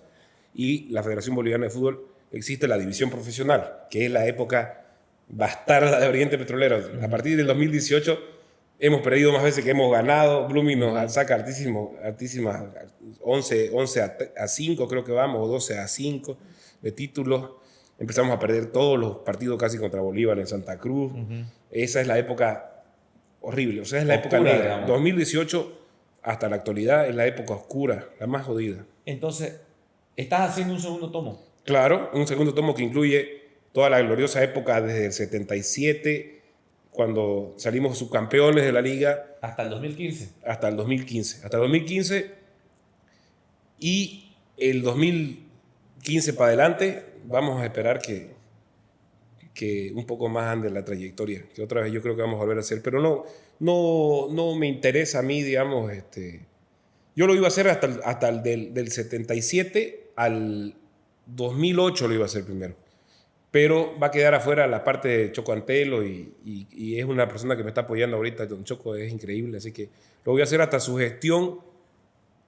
y la Federación Boliviana de Fútbol existe la división profesional, que es la época bastarda de Oriente Petrolero. A partir del 2018 hemos perdido más veces que hemos ganado. Blooming nos saca altísimas 11-5 creo que vamos, o 12-5 de títulos. Empezamos a perder todos los partidos casi contra Bolívar en Santa Cruz. Esa es la época horrible, o sea, es la época negra. 2018 hasta la actualidad es la época oscura, la más jodida. Entonces, ¿estás haciendo un segundo tomo? Claro, un segundo tomo que incluye toda la gloriosa época desde el 77, cuando salimos subcampeones de la liga. Hasta el 2015. Hasta el 2015. Hasta el 2015 y el 2015 para adelante vamos a esperar que un poco más ande la trayectoria, que otra vez yo creo que vamos a volver a hacer, pero no me interesa a mí, digamos, yo lo iba a hacer hasta el del 77 al 2008 lo iba a hacer primero, pero va a quedar afuera la parte de Choco Antelo y es una persona que me está apoyando ahorita, don Choco es increíble, así que lo voy a hacer hasta su gestión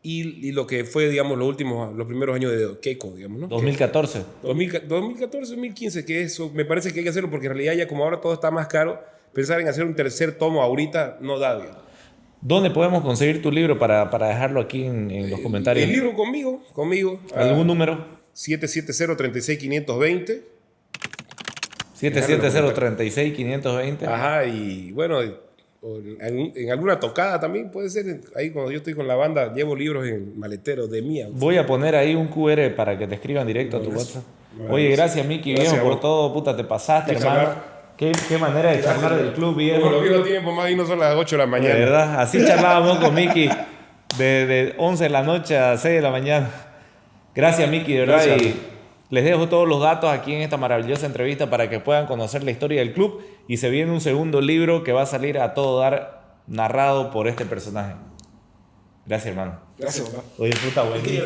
y lo que fue, digamos, los primeros años de Keiko, digamos, ¿no? 2014. 2014, 2015, que eso me parece que hay que hacerlo porque en realidad ya como ahora todo está más caro, pensar en hacer un tercer tomo ahorita no da bien. ¿Dónde podemos conseguir tu libro para dejarlo aquí en los comentarios? El libro conmigo. ¿Algún número? 770-36-520. 770-36-520. Ajá, y bueno, en alguna tocada también puede ser. Ahí cuando yo estoy con la banda, llevo libros en maletero de mía. Voy a poner ahí un QR para que te escriban directo a tu WhatsApp. Oye, gracias, Miki, viejo, por todo. Puta, te pasaste, hermano. Qué manera de charlar del club, viejo. Como los viejos tiempos más y no son las 8 de la mañana. De verdad, así charlábamos con Miki de 11 de la noche a 6 de la mañana. Gracias, Miki, de verdad. Gracias. Y les dejo todos los datos aquí en esta maravillosa entrevista para que puedan conocer la historia del club. Y se viene un segundo libro que va a salir a todo dar, narrado por este personaje. Gracias, hermano. Gracias, papá. Oye, puta, buenísimo.